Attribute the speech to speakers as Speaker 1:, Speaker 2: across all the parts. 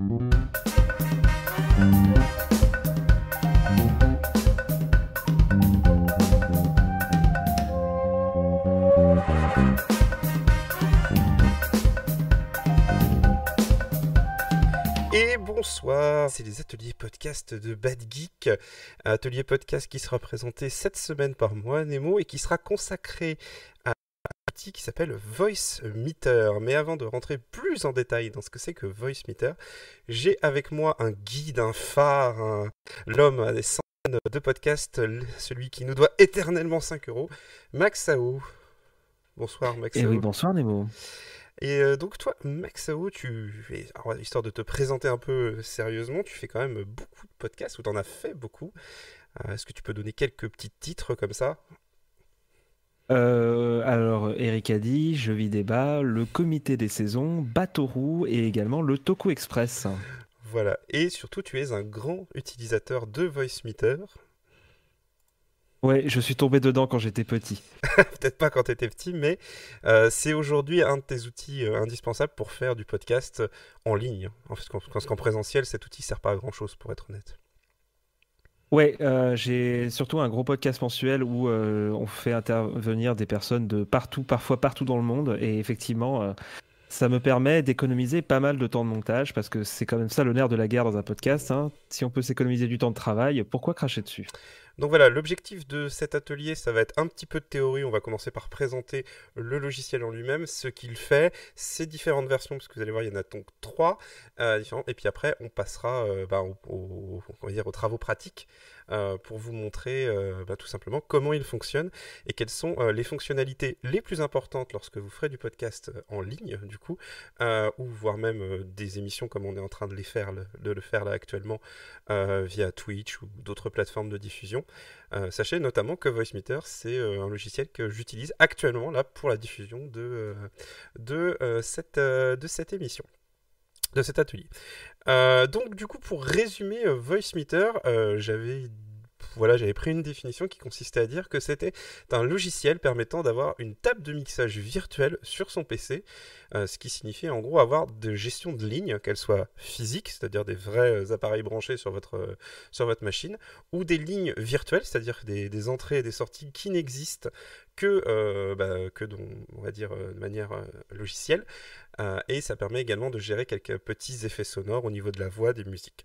Speaker 1: Et bonsoir, c'est les ateliers podcast de Bad Geek, un atelier podcast qui sera présenté cette semaine par moi, Nemo, et qui sera consacré à un outil qui s'appelle Voice Meter. Mais avant de rentrer plus en détail dans ce que c'est que Voice Meter, j'ai avec moi un guide, un phare, l'homme à des centaines de podcasts, celui qui nous doit éternellement 5 €, Max Sao. Bonsoir Max Sao.
Speaker 2: Et oui, bonsoir Nemo.
Speaker 1: Et donc toi, Maxao, alors, histoire de te présenter un peu sérieusement, tu fais quand même beaucoup de podcasts, ou t'en as fait beaucoup. Est-ce que tu peux donner quelques petits titres comme ça?
Speaker 2: Alors, Eric a dit, Je vis débat, le comité des saisons, Bateau et également le Toku Express.
Speaker 1: Voilà, et surtout tu es un grand utilisateur de Voicemeeter.
Speaker 2: Ouais, je suis tombé dedans quand j'étais petit.
Speaker 1: Peut-être pas quand tu étais petit, mais c'est aujourd'hui un de tes outils indispensables pour faire du podcast en ligne. Parce qu'en présentiel, cet outil sert pas à grand-chose, pour être honnête.
Speaker 2: Ouais, j'ai surtout un gros podcast mensuel où on fait intervenir des personnes de partout, parfois partout dans le monde. Et effectivement, ça me permet d'économiser pas mal de temps de montage parce que c'est quand même ça le nerf de la guerre dans un podcast, hein. Si on peut s'économiser du temps de travail, pourquoi cracher dessus?
Speaker 1: Donc voilà, l'objectif de cet atelier, ça va être un petit peu de théorie. On va commencer par présenter le logiciel en lui-même, ce qu'il fait, ses différentes versions, parce que vous allez voir, il y en a donc 3 différentes. Et puis après, on passera on va dire, aux travaux pratiques pour vous montrer tout simplement comment il fonctionne et quelles sont les fonctionnalités les plus importantes lorsque vous ferez du podcast en ligne, du coup, ou voire même des émissions comme on est en train de le faire là actuellement via Twitch ou d'autres plateformes de diffusion. Sachez notamment que Voicemeeter, c'est un logiciel que j'utilise actuellement là pour la diffusion de cette émission, de cet atelier. Donc du coup, pour résumer Voicemeeter, j'avais pris une définition qui consistait à dire que c'était un logiciel permettant d'avoir une table de mixage virtuelle sur son PC, ce qui signifiait en gros avoir de gestion de ligne, qu'elle soit physique, c'est-à-dire des vrais appareils branchés sur votre machine, ou des lignes virtuelles, c'est-à-dire des entrées et des sorties qui n'existent que on va dire, de manière logicielle. Et ça permet également de gérer quelques petits effets sonores au niveau de la voix, des musiques.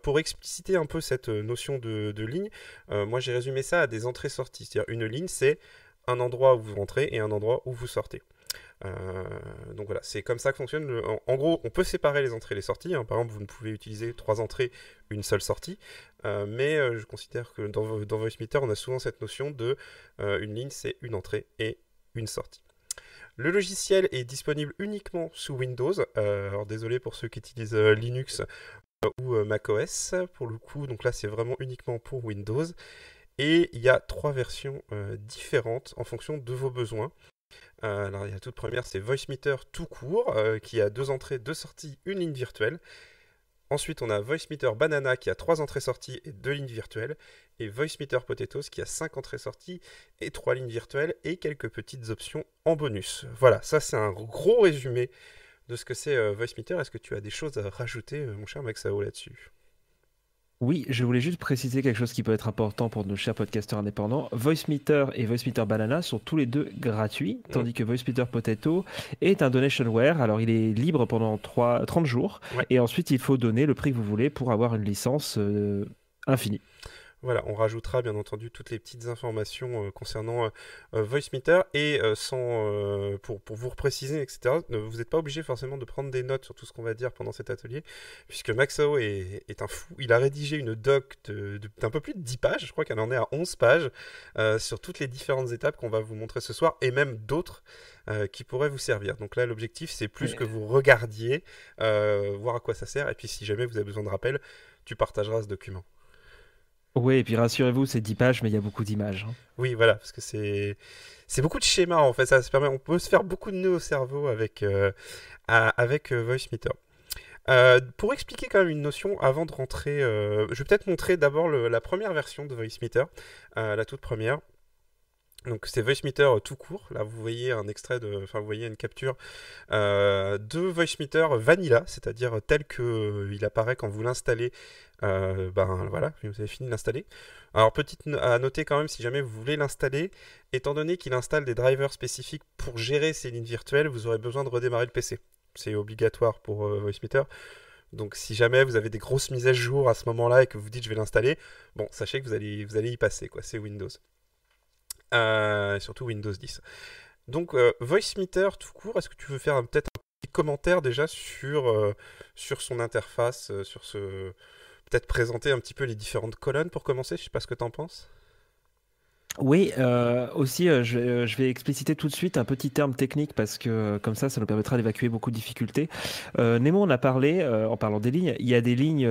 Speaker 1: Pour expliciter un peu cette notion de ligne, moi j'ai résumé ça à des entrées-sorties. C'est-à-dire une ligne, c'est un endroit où vous rentrez et un endroit où vous sortez. Donc voilà, c'est comme ça que fonctionne. En gros, on peut séparer les entrées et les sorties, hein. Par exemple, vous ne pouvez utiliser 3 entrées, une seule sortie. Mais je considère que dans Voicemeeter, on a souvent cette notion de une ligne, c'est une entrée et une sortie. Le logiciel est disponible uniquement sous Windows. Alors désolé pour ceux qui utilisent Linux ou macOS pour le coup. Donc là, c'est vraiment uniquement pour Windows. Et il y a 3 versions différentes en fonction de vos besoins. Alors la toute première, c'est Voicemeeter tout court, qui a 2 entrées, 2 sorties, une ligne virtuelle. Ensuite, on a Voicemeeter Banana qui a 3 entrées-sorties et 2 lignes virtuelles. Et Voicemeeter Potatoes qui a 5 entrées-sorties et 3 lignes virtuelles et quelques petites options en bonus. Voilà, ça c'est un gros résumé de ce que c'est Voicemeeter. Est-ce que tu as des choses à rajouter, mon cher Maxao, là-dessus ?
Speaker 2: Oui, je voulais juste préciser quelque chose qui peut être important pour nos chers podcasteurs indépendants. Voicemeeter et Voicemeeter Banana sont tous les deux gratuits, tandis que Voicemeeter Potato est un donationware. Alors, il est libre pendant 30 jours, et ensuite, il faut donner le prix que vous voulez pour avoir une licence infinie.
Speaker 1: Voilà, on rajoutera bien entendu toutes les petites informations concernant Voicemeeter et pour vous repréciser, etc. Vous n'êtes pas obligé forcément de prendre des notes sur tout ce qu'on va dire pendant cet atelier, puisque Maxao est un fou. Il a rédigé une doc d'un peu plus de 10 pages, je crois qu'elle en est à 11 pages, sur toutes les différentes étapes qu'on va vous montrer ce soir, et même d'autres qui pourraient vous servir. Donc là, l'objectif, c'est plus que vous regardiez, voir à quoi ça sert, et puis si jamais vous avez besoin de rappel, tu partageras ce document.
Speaker 2: Oui, et puis rassurez-vous, c'est 10 pages, mais il y a beaucoup d'images.
Speaker 1: Oui, voilà, parce que c'est beaucoup de schémas, en fait. Ça se permet, on peut se faire beaucoup de nœuds au cerveau avec Voicemeeter. Pour expliquer quand même une notion avant de rentrer, je vais peut-être montrer d'abord la première version de Voicemeeter, la toute première. Donc c'est Voicemeeter tout court. Là vous voyez un extrait enfin vous voyez une capture de Voicemeeter Vanilla, c'est-à-dire tel que il apparaît quand vous l'installez. Ben voilà, vous avez fini de l'installer. Alors à noter quand même, si jamais vous voulez l'installer, étant donné qu'il installe des drivers spécifiques pour gérer ces lignes virtuelles, vous aurez besoin de redémarrer le PC. C'est obligatoire pour Voicemeeter. Donc si jamais vous avez des grosses mises à jour à ce moment-là et que vous dites je vais l'installer, bon sachez que vous allez y passer quoi. C'est Windows. Surtout Windows 10. Donc Voicemeeter tout court, est-ce que tu veux faire peut-être un petit commentaire déjà sur son interface, peut-être présenter un petit peu les différentes colonnes pour commencer, je sais pas ce que tu en penses.
Speaker 2: Oui, aussi, je vais expliciter tout de suite un petit terme technique parce que comme ça nous permettra d'évacuer beaucoup de difficultés. Nemo en a parlé, en parlant des lignes, il y a des lignes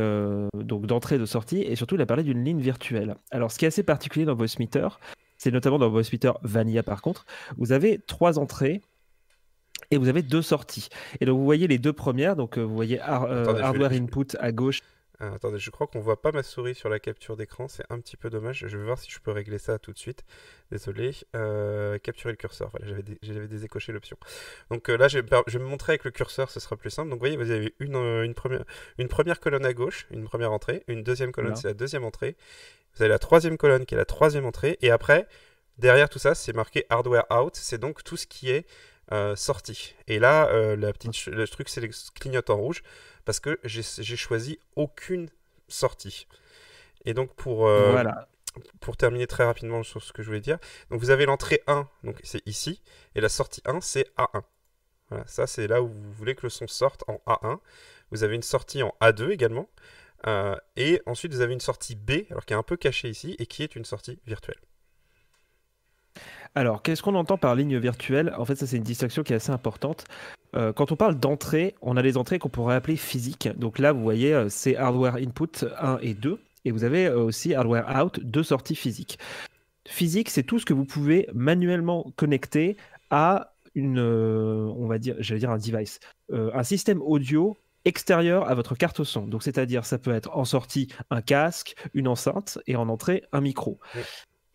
Speaker 2: donc d'entrée et de sortie, et surtout il a parlé d'une ligne virtuelle. Alors ce qui est assez particulier dans Voicemeeter, c'est notamment dans Voicemeeter Vanilla par contre, vous avez 3 entrées et vous avez 2 sorties. Et donc vous voyez les 2 premières, donc vous voyez
Speaker 1: Attendez,
Speaker 2: hardware input à gauche.
Speaker 1: Attendez, je crois qu'on voit pas ma souris sur la capture d'écran, c'est un petit peu dommage. Je vais voir si je peux régler ça tout de suite. Désolé. Capturer le curseur. Voilà, j'avais désécoché l'option. Donc là, je vais me montrer avec le curseur, ce sera plus simple. Donc vous voyez, vous avez une première colonne à gauche, une première entrée. Une deuxième colonne,
Speaker 2: Voilà.
Speaker 1: c'est la deuxième entrée. Vous avez la troisième colonne qui est la troisième entrée. Et après, derrière tout ça, c'est marqué hardware out. C'est donc tout ce qui est sorti. Et là, le truc, c'est le clignote en rouge parce que j'ai choisi aucune sortie. Et donc
Speaker 2: Voilà.
Speaker 1: pour terminer très rapidement sur ce que je voulais dire, donc vous avez l'entrée 1, donc c'est ici, et la sortie 1, c'est A1. Voilà, ça c'est là où vous voulez que le son sorte en A1. Vous avez une sortie en A2 également. Et ensuite vous avez une sortie B, alors qui est un peu cachée ici, et qui est une sortie virtuelle.
Speaker 2: Alors, qu'est-ce qu'on entend par ligne virtuelle? En fait, ça, c'est une distinction qui est assez importante. Quand on parle d'entrée, on a les entrées qu'on pourrait appeler physiques. Donc là, vous voyez, c'est hardware input 1 et 2. Et vous avez aussi hardware out, 2 sorties physiques. Physique, c'est tout ce que vous pouvez manuellement connecter à on va dire, j'allais dire un device, un système audio extérieur à votre carte son. Donc, c'est-à-dire, ça peut être en sortie un casque, une enceinte, et en entrée un micro.
Speaker 1: Oui.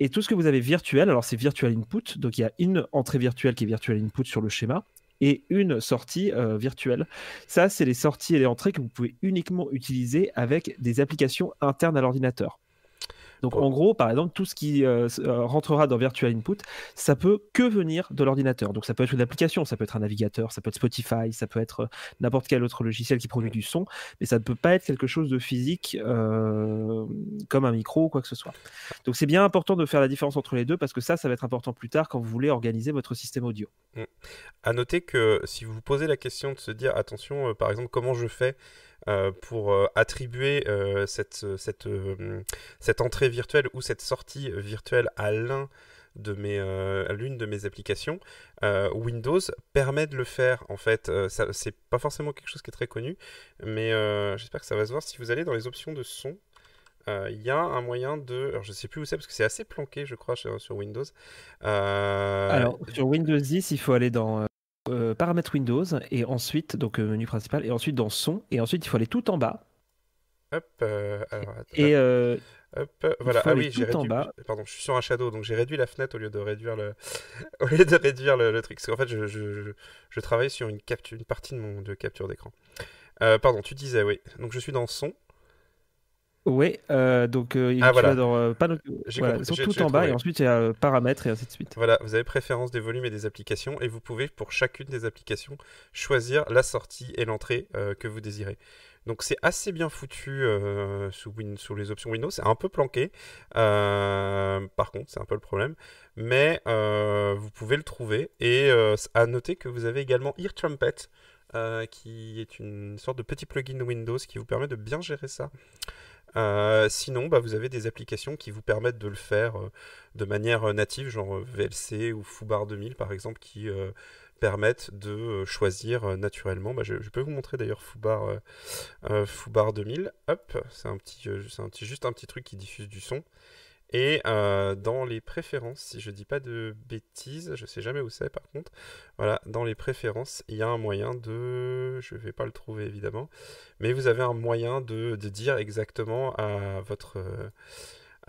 Speaker 2: Et tout ce que vous avez virtuel, alors c'est virtual input, donc il y a une entrée virtuelle qui est virtual input sur le schéma, et une sortie virtuelle. Ça, c'est les sorties et les entrées que vous pouvez uniquement utiliser avec des applications internes à l'ordinateur. Donc
Speaker 1: Bon.
Speaker 2: en gros, par exemple, tout ce qui rentrera dans Virtual Input, ça peut que venir de l'ordinateur. Donc ça peut être une application, ça peut être un navigateur, ça peut être Spotify, ça peut être n'importe quel autre logiciel qui produit du son, mais ça ne peut pas être quelque chose de physique comme un micro ou quoi que ce soit. Donc c'est bien important de faire la différence entre les deux parce que ça va être important plus tard quand vous voulez organiser votre système audio.
Speaker 1: À noter que si vous vous posez la question de se dire, attention, par exemple, comment je fais pour attribuer cette entrée virtuelle ou cette sortie virtuelle à l'une de mes applications, Windows permet de le faire. En fait, c'est pas forcément quelque chose qui est très connu, mais j'espère que ça va se voir. Si vous allez dans les options de son, il y a un moyen de... Alors je sais plus où c'est parce que c'est assez planqué, je crois, sur Windows.
Speaker 2: Alors sur Windows 10, il faut aller dans paramètres Windows et ensuite, donc menu principal, et ensuite dans son, et ensuite il faut aller tout en bas.
Speaker 1: Hop, alors,
Speaker 2: Et
Speaker 1: hop, voilà.
Speaker 2: faut
Speaker 1: Ah
Speaker 2: aller
Speaker 1: oui, j'ai
Speaker 2: tout en
Speaker 1: réduit.
Speaker 2: bas.
Speaker 1: Pardon, je suis sur un shadow, donc j'ai réduit la fenêtre au lieu de réduire au lieu de réduire le truc. Parce qu'en fait, je travaille sur une partie de capture d'écran. Pardon, tu disais, oui. Donc je suis dans son.
Speaker 2: Ouais, donc tu
Speaker 1: Ah
Speaker 2: vas
Speaker 1: voilà,
Speaker 2: dans
Speaker 1: j'ai
Speaker 2: voilà,
Speaker 1: compris,
Speaker 2: sont
Speaker 1: j'ai
Speaker 2: tout en bas et
Speaker 1: trouvé.
Speaker 2: ensuite il y a paramètres et ainsi de suite.
Speaker 1: Voilà, vous avez préférence des volumes et des applications, et vous pouvez, pour chacune des applications, choisir la sortie et l'entrée que vous désirez. Donc c'est assez bien foutu sous les options Windows, c'est un peu planqué, par contre c'est un peu le problème, mais vous pouvez le trouver, et à noter que vous avez également Ear Trumpet, qui est une sorte de petit plugin Windows qui vous permet de bien gérer ça. Sinon, vous avez des applications qui vous permettent de le faire de manière native, genre VLC ou Foobar 2000 par exemple, qui permettent de choisir naturellement. Je peux vous montrer d'ailleurs Foobar 2000. Hop, juste un petit truc qui diffuse du son. Et dans les préférences, si je dis pas de bêtises, je sais jamais où c'est par contre, voilà, dans les préférences, il y a un moyen je vais pas le trouver évidemment, mais vous avez un moyen de dire exactement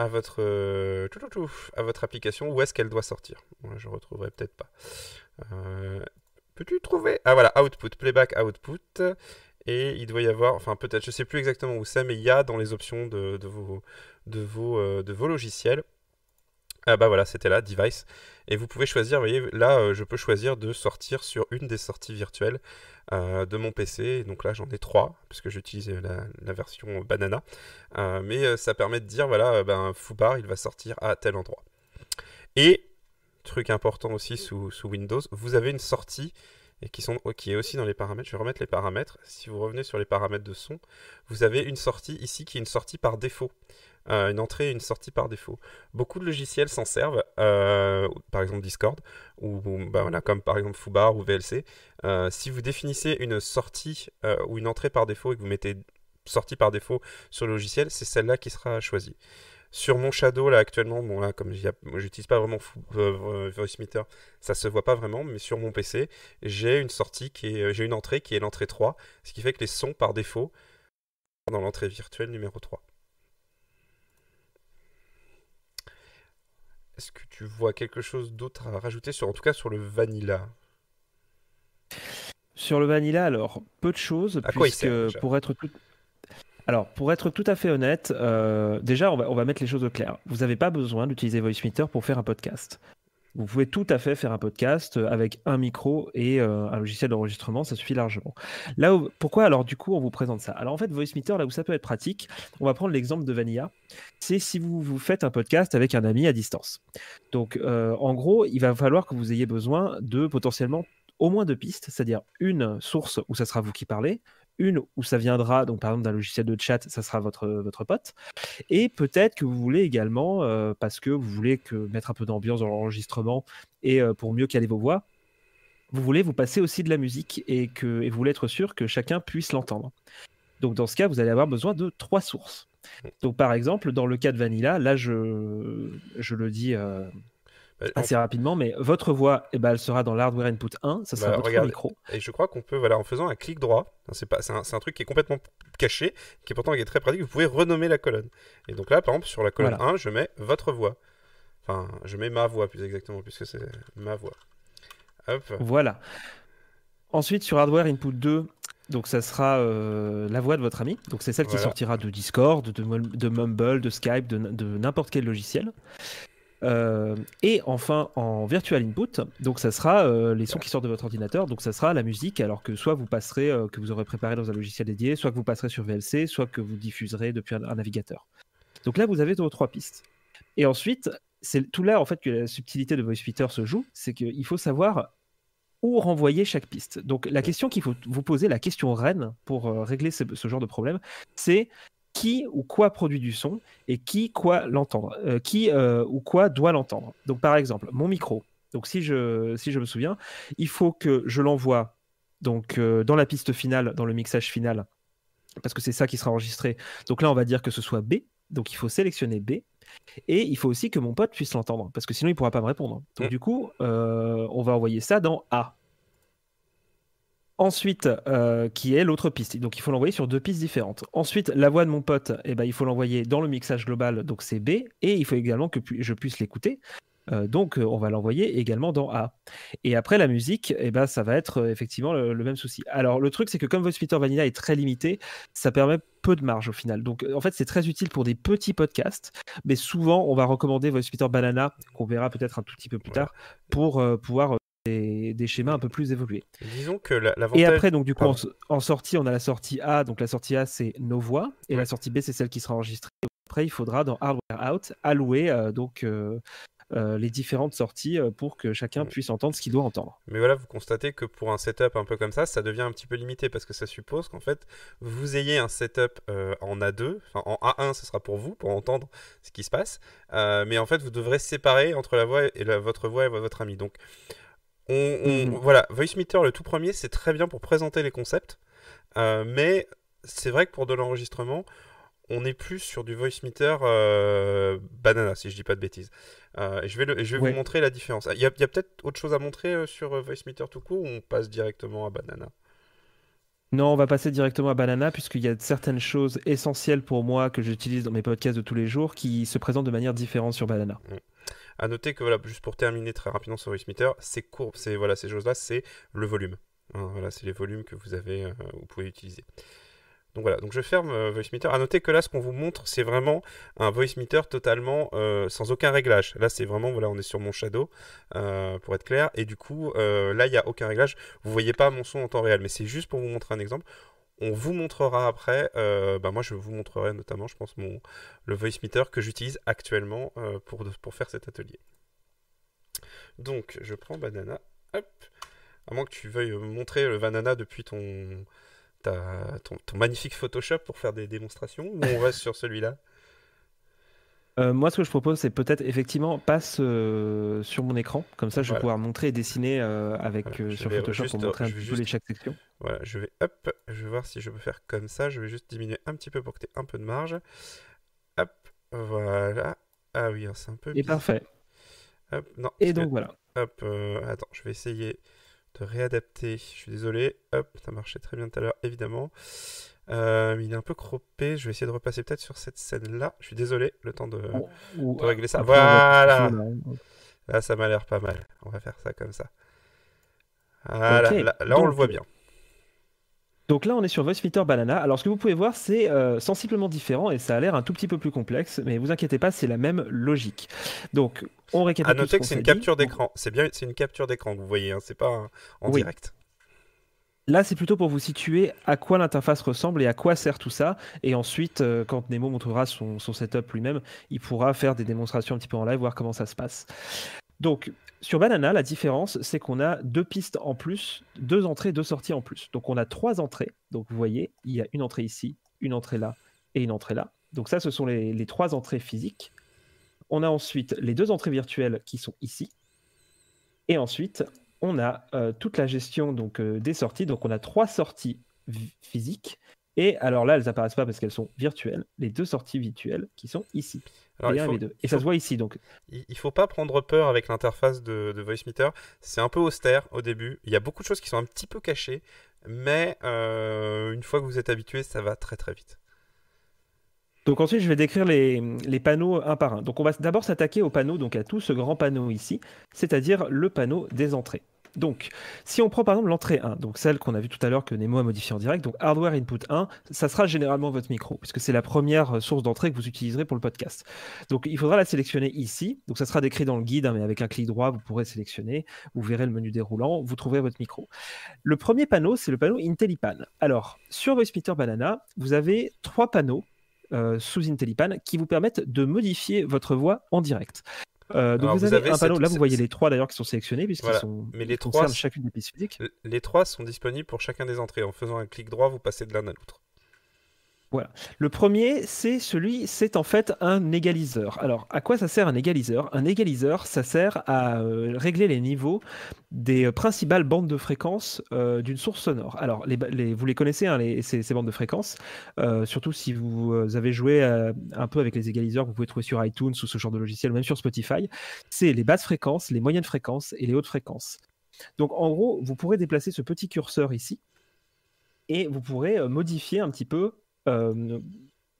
Speaker 1: à votre à votre application où est-ce qu'elle doit sortir. Moi, je retrouverai peut-être pas. Peux-tu trouver? Ah voilà, output, playback output. Et il doit y avoir, enfin peut-être, je sais plus exactement où c'est, mais il y a dans les options de vos logiciels. Ah bah voilà, c'était là, device. Et vous pouvez choisir, vous voyez, là, je peux choisir de sortir sur une des sorties virtuelles de mon PC. Donc là, j'en ai 3, puisque j'utilise la version Banana. Mais ça permet de dire, voilà, Foobar, il va sortir à tel endroit. Et, truc important aussi sous Windows, vous avez une sortie et qui est aussi dans les paramètres. Je vais remettre les paramètres. Si vous revenez sur les paramètres de son, vous avez une sortie ici qui est une sortie par défaut. Une entrée et une sortie par défaut. Beaucoup de logiciels s'en servent, par exemple Discord, ou voilà, comme par exemple Foobar ou VLC. Si vous définissez une sortie ou une entrée par défaut et que vous mettez sortie par défaut sur le logiciel, c'est celle-là qui sera choisie. Sur mon Shadow, là, actuellement, bon, là, comme j'utilise pas vraiment VoiceMeter, ça se voit pas vraiment, mais sur mon PC, j'ai une entrée qui est l'entrée 3, ce qui fait que les sons, par défaut, sont dans l'entrée virtuelle numéro 3. Est-ce que tu vois quelque chose d'autre à rajouter en tout cas sur le Vanilla?
Speaker 2: Sur le Vanilla, alors, peu de choses,
Speaker 1: À quoi il
Speaker 2: puisque
Speaker 1: sert déjà?
Speaker 2: pour être tout à fait honnête, déjà, on va mettre les choses au clair. Vous n'avez pas besoin d'utiliser VoiceMeter pour faire un podcast. Vous pouvez tout à fait faire un podcast avec un micro et un logiciel d'enregistrement, ça suffit largement. Pourquoi alors du coup on vous présente ça? Alors en fait, VoiceMeter, là où ça peut être pratique, on va prendre l'exemple de Vanilla, c'est si vous faites un podcast avec un ami à distance. Donc en gros, il va falloir que vous ayez besoin de potentiellement au moins 2 pistes, c'est-à-dire une source où ça sera vous qui parlez, une où ça viendra, donc par exemple d'un logiciel de chat, ça sera votre pote, et peut-être que vous voulez également, parce que vous voulez mettre un peu d'ambiance dans l'enregistrement et pour mieux caler vos voix, vous voulez vous passer aussi de la musique et vous voulez être sûr que chacun puisse l'entendre. Donc dans ce cas, vous allez avoir besoin de 3 sources. Donc par exemple, dans le cas de Vanilla, là je le dis assez rapidement, mais votre voix, elle sera dans l'hardware input 1, ça sera votre
Speaker 1: regarde,
Speaker 2: micro.
Speaker 1: et je crois qu'on peut, voilà, en faisant un clic droit, c'est un truc qui est complètement caché, qui est très pratique, vous pouvez renommer la colonne. Et donc là, par exemple, sur la colonne 1, je mets votre voix. Enfin, je mets ma voix plus exactement, puisque c'est ma voix. Hop.
Speaker 2: Voilà. Ensuite, sur hardware input 2, donc ça sera la voix de votre ami. Donc c'est celle qui sortira de Discord, de Mumble, de Skype, de n'importe quel logiciel. Et enfin, en virtual input, donc ça sera les sons qui sortent de votre ordinateur. Donc ça sera la musique, alors que soit vous passerez, que vous aurez préparé dans un logiciel dédié, soit que vous passerez sur VLC, soit que vous diffuserez depuis un navigateur. Donc là, vous avez vos 3 pistes. Et ensuite, c'est tout là en fait que la subtilité de VoiceMeter se joue, c'est qu'il faut savoir où renvoyer chaque piste. Donc la question qu'il faut vous poser, la question reine pour régler ce genre de problème, c'est qui ou quoi produit du son et qui quoi l'entendre, qui ou quoi doit l'entendre. Donc par exemple, mon micro. Donc si je me souviens, il faut que je l'envoie donc dans la piste finale, dans le mixage final, parce que c'est ça qui sera enregistré. Donc là, on va dire que ce soit B. Donc il faut sélectionner B. Et il faut aussi que mon pote puisse l'entendre, parce que sinon il ne pourra pas me répondre. Donc du coup, on va envoyer ça dans A. Ensuite, qui est l'autre piste. Donc il faut l'envoyer sur 2 pistes différentes. Ensuite, la voix de mon pote, il faut l'envoyer dans le mixage global, donc c'est B. Et il faut également que je puisse l'écouter. Donc on va l'envoyer également dans A. Et après la musique, ça va être effectivement le même souci. Alors le truc, c'est que comme VoiceMeter Vanilla est très limité, ça permet peu de marge au final. Donc en fait, c'est très utile pour des petits podcasts, mais souvent on va recommander VoiceMeter Banana, qu'on verra peut-être un tout petit peu plus tard, pour pouvoir des schémas un peu plus évolués.
Speaker 1: Disons que l'avantage...
Speaker 2: Et après, donc du coup, en sortie, on a la sortie A. Donc la sortie A, c'est nos voix, et la sortie B, c'est celle qui sera enregistrée. Après, il faudra dans Hardware Out allouer les différentes sorties pour que chacun puisse entendre ce qu'il doit entendre.
Speaker 1: Mais voilà, vous constatez que pour un setup un peu comme ça devient un petit peu limité parce que ça suppose qu'en fait, vous ayez un setup en A2, enfin en A1, ce sera pour vous, pour entendre ce qui se passe, mais en fait, vous devrez séparer entre la voix et votre voix et votre ami. Donc, voilà, VoiceMeter, le tout premier, c'est très bien pour présenter les concepts, mais c'est vrai que pour de l'enregistrement, on est plus sur du VoiceMeter Banana, si je dis pas de bêtises. Je vais vous montrer la différence. Il y a peut-être autre chose à montrer sur VoiceMeter tout court ou on passe directement à Banana?
Speaker 2: Non, on va passer directement à Banana, puisqu'il y a certaines choses essentielles pour moi que j'utilise dans mes podcasts de tous les jours qui se présentent de manière différente sur Banana.
Speaker 1: À noter que voilà, juste pour terminer très rapidement sur VoiceMeeter, ces courbes, voilà, ces choses-là, c'est le volume. Hein, voilà, c'est les volumes que vous avez, vous pouvez utiliser. Donc voilà, donc je ferme VoiceMeeter. À noter que là, ce qu'on vous montre, c'est vraiment un VoiceMeeter totalement sans aucun réglage. Là, c'est vraiment, voilà, on est sur mon Shadow, pour être clair. Et du coup, là, il n'y a aucun réglage. Vous voyez pas mon son en temps réel, mais c'est juste pour vous montrer un exemple. On vous montrera après, moi je vous montrerai notamment, je pense, le VoiceMeeter que j'utilise actuellement pour faire cet atelier. Donc, je prends Banana, hop, à moins que tu veuilles me montrer le Banana depuis ton magnifique Photoshop pour faire des démonstrations, ou on reste sur celui-là?
Speaker 2: Moi, ce que je propose, c'est peut-être effectivement passe sur mon écran. Comme ça, je vais
Speaker 1: Voilà.
Speaker 2: pouvoir montrer et dessiner avec,
Speaker 1: Voilà,
Speaker 2: sur Photoshop pour montrer un petit peu chaque section.
Speaker 1: Voilà, je vais voir si je peux faire comme ça. Je vais juste diminuer un petit peu pour que tu aies un peu de marge. Hop, voilà. Ah oui, hein, c'est un peu
Speaker 2: Et
Speaker 1: bizarre.
Speaker 2: parfait.
Speaker 1: Hop, non,
Speaker 2: Et donc voilà.
Speaker 1: hop, attends, je vais essayer de réadapter. Je suis désolé. Hop, ça marchait très bien tout à l'heure, évidemment. Il est un peu croppé. Je vais essayer de repasser peut-être sur cette scène-là. Je suis désolé, le temps de régler ça.
Speaker 2: Après, on voit
Speaker 1: Voilà.
Speaker 2: tout là.
Speaker 1: Là, ça m'a l'air pas mal. On va faire ça comme ça. Voilà,
Speaker 2: Ok.
Speaker 1: là on le voit bien.
Speaker 2: Donc là, on est sur VoiceMeeter Banana. Alors, ce que vous pouvez voir, c'est sensiblement différent et ça a l'air un tout petit peu plus complexe, mais vous inquiétez pas, c'est la même logique. Donc, on
Speaker 1: À
Speaker 2: récapitule ce
Speaker 1: noter
Speaker 2: qu'on
Speaker 1: que c'est
Speaker 2: s'est
Speaker 1: une
Speaker 2: dit.
Speaker 1: capture d'écran. C'est une capture d'écran que vous voyez, hein. C'est pas en
Speaker 2: Oui.
Speaker 1: direct.
Speaker 2: Là, c'est plutôt pour vous situer à quoi l'interface ressemble et à quoi sert tout ça. Et ensuite, quand Nemo montrera son setup lui-même, il pourra faire des démonstrations un petit peu en live, voir comment ça se passe. Donc, sur Banana, la différence, c'est qu'on a 2 pistes en plus, 2 entrées, 2 sorties en plus. Donc, on a 3 entrées. Donc, vous voyez, il y a une entrée ici, une entrée là et une entrée là. Donc, ça, ce sont les 3 entrées physiques. On a ensuite les 2 entrées virtuelles qui sont ici. Et ensuite, on a toute la gestion donc, des sorties. Donc, on a 3 sorties physiques. Et alors là, elles n'apparaissent pas parce qu'elles sont virtuelles. Les 2 sorties virtuelles qui sont ici.
Speaker 1: Alors,
Speaker 2: V1 et V2. Et ça se voit ici. Donc.
Speaker 1: Il faut pas prendre peur avec l'interface de VoiceMeeter. C'est un peu austère au début. Il y a beaucoup de choses qui sont un petit peu cachées. Mais une fois que vous êtes habitué, ça va très très vite.
Speaker 2: Donc ensuite, je vais décrire les panneaux un par un. Donc on va d'abord s'attaquer au panneau, donc à tout ce grand panneau ici, c'est-à-dire le panneau des entrées. Donc, si on prend par exemple l'entrée 1, donc celle qu'on a vue tout à l'heure que Nemo a modifiée en direct, donc Hardware Input 1, ça sera généralement votre micro, puisque c'est la première source d'entrée que vous utiliserez pour le podcast. Donc, il faudra la sélectionner ici. Donc, ça sera décrit dans le guide, hein, mais avec un clic droit, vous pourrez sélectionner. Vous verrez le menu déroulant, vous trouverez votre micro. Le premier panneau, c'est le panneau IntelliPan. Alors, sur VoiceMeeter Banana, vous avez 3 panneaux sous IntelliPan qui vous permettent de modifier votre voix en direct. Donc vous avez un panneau, là vous voyez les 3 d'ailleurs qui sont sélectionnés puisqu'ils concernent chacune des pistes physiques.
Speaker 1: Les 3 sont disponibles pour chacun des entrées. En faisant un clic droit, vous passez de l'un à l'autre.
Speaker 2: Voilà. Le premier, c'est en fait un égaliseur. Alors, à quoi ça sert un égaliseur? Un égaliseur, ça sert à régler les niveaux des principales bandes de fréquence d'une source sonore. Alors, vous les connaissez, hein, ces bandes de fréquence, surtout si vous avez joué un peu avec les égaliseurs que vous pouvez trouver sur iTunes ou ce genre de logiciel, ou même sur Spotify. C'est les basses fréquences, les moyennes fréquences et les hautes fréquences. Donc, en gros, vous pourrez déplacer ce petit curseur ici et vous pourrez modifier un petit peu on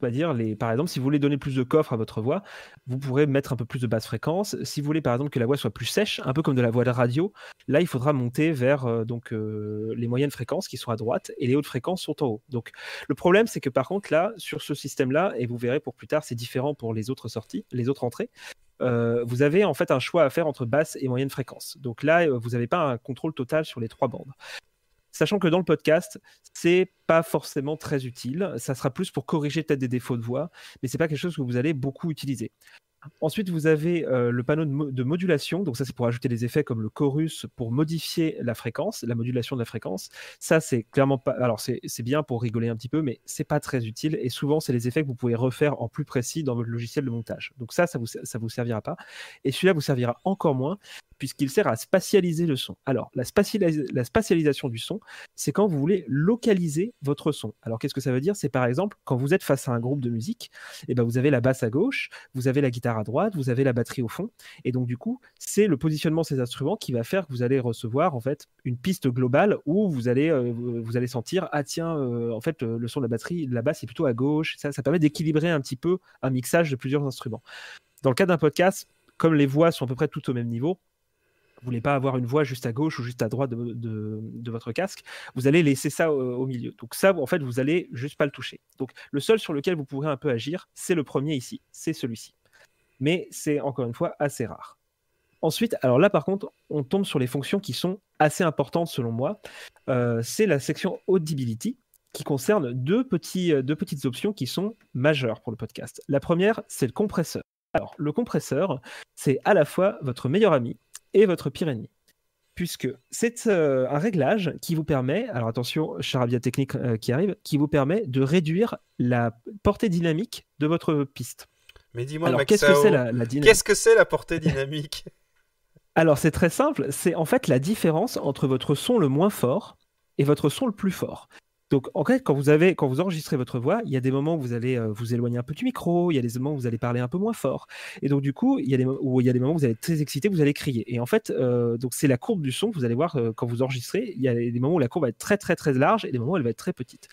Speaker 2: va dire par exemple, si vous voulez donner plus de coffre à votre voix, vous pourrez mettre un peu plus de basse fréquence. Si vous voulez par exemple que la voix soit plus sèche, un peu comme de la voix de radio, là il faudra monter vers les moyennes fréquences qui sont à droite et les hautes fréquences sont en haut. Donc le problème c'est que par contre là, sur ce système-là, et vous verrez pour plus tard, c'est différent pour les autres sorties, les autres entrées, vous avez en fait un choix à faire entre basse et moyenne fréquence. Donc là, vous n'avez pas un contrôle total sur les 3 bandes. Sachant que dans le podcast, c'est pas forcément très utile. Ça sera plus pour corriger peut-être des défauts de voix, mais c'est pas quelque chose que vous allez beaucoup utiliser. Ensuite, vous avez le panneau de modulation. Donc ça, c'est pour ajouter des effets comme le chorus pour modifier la fréquence, la modulation de la fréquence. Ça, c'est clairement pas. Alors c'est bien pour rigoler un petit peu, mais c'est pas très utile. Et souvent, c'est les effets que vous pouvez refaire en plus précis dans votre logiciel de montage. Donc ça vous servira pas. Et celui-là vous servira encore moins puisqu'il sert à spatialiser le son. Alors, la spatialisation du son, c'est quand vous voulez localiser votre son. Alors, qu'est-ce que ça veut dire? C'est par exemple, quand vous êtes face à un groupe de musique, et ben, vous avez la basse à gauche, vous avez la guitare à droite, vous avez la batterie au fond, et donc du coup, c'est le positionnement de ces instruments qui va faire que vous allez recevoir en fait une piste globale où vous allez sentir, ah tiens, en fait, le son de la batterie, de la basse est plutôt à gauche. Ça permet d'équilibrer un petit peu un mixage de plusieurs instruments. Dans le cas d'un podcast, comme les voix sont à peu près toutes au même niveau, vous voulez pas avoir une voix juste à gauche ou juste à droite de votre casque, vous allez laisser ça au milieu. Donc ça, en fait, vous allez juste pas le toucher. Donc le seul sur lequel vous pourrez un peu agir, c'est le premier ici, c'est celui-ci. Mais c'est encore une fois assez rare. Ensuite, alors là par contre, on tombe sur les fonctions qui sont assez importantes selon moi. C'est la section Audibility qui concerne deux petites options qui sont majeures pour le podcast. La première, c'est le compresseur. Alors, le compresseur, c'est à la fois votre meilleur ami et votre pire ennemi, puisque c'est un réglage qui vous permet, alors attention, charabia technique qui arrive, qui vous permet de réduire la portée dynamique de votre piste.
Speaker 1: Mais dis-moi,
Speaker 2: alors, qu'est-ce que c'est la dynamique?
Speaker 1: Qu'est-ce que c'est la portée dynamique?
Speaker 2: Alors, c'est très simple, c'est en fait la différence entre votre son le moins fort et votre son le plus fort. Donc, en fait, quand vous enregistrez votre voix, il y a des moments où vous allez vous éloigner un peu du micro, il y a des moments où vous allez parler un peu moins fort. Et donc, du coup, il y a des moments où vous allez être très excité, vous allez crier. Et en fait, donc c'est la courbe du son que vous allez voir quand vous enregistrez. Il y a des moments où la courbe va être très, très, très large et des moments où elle va être très petite.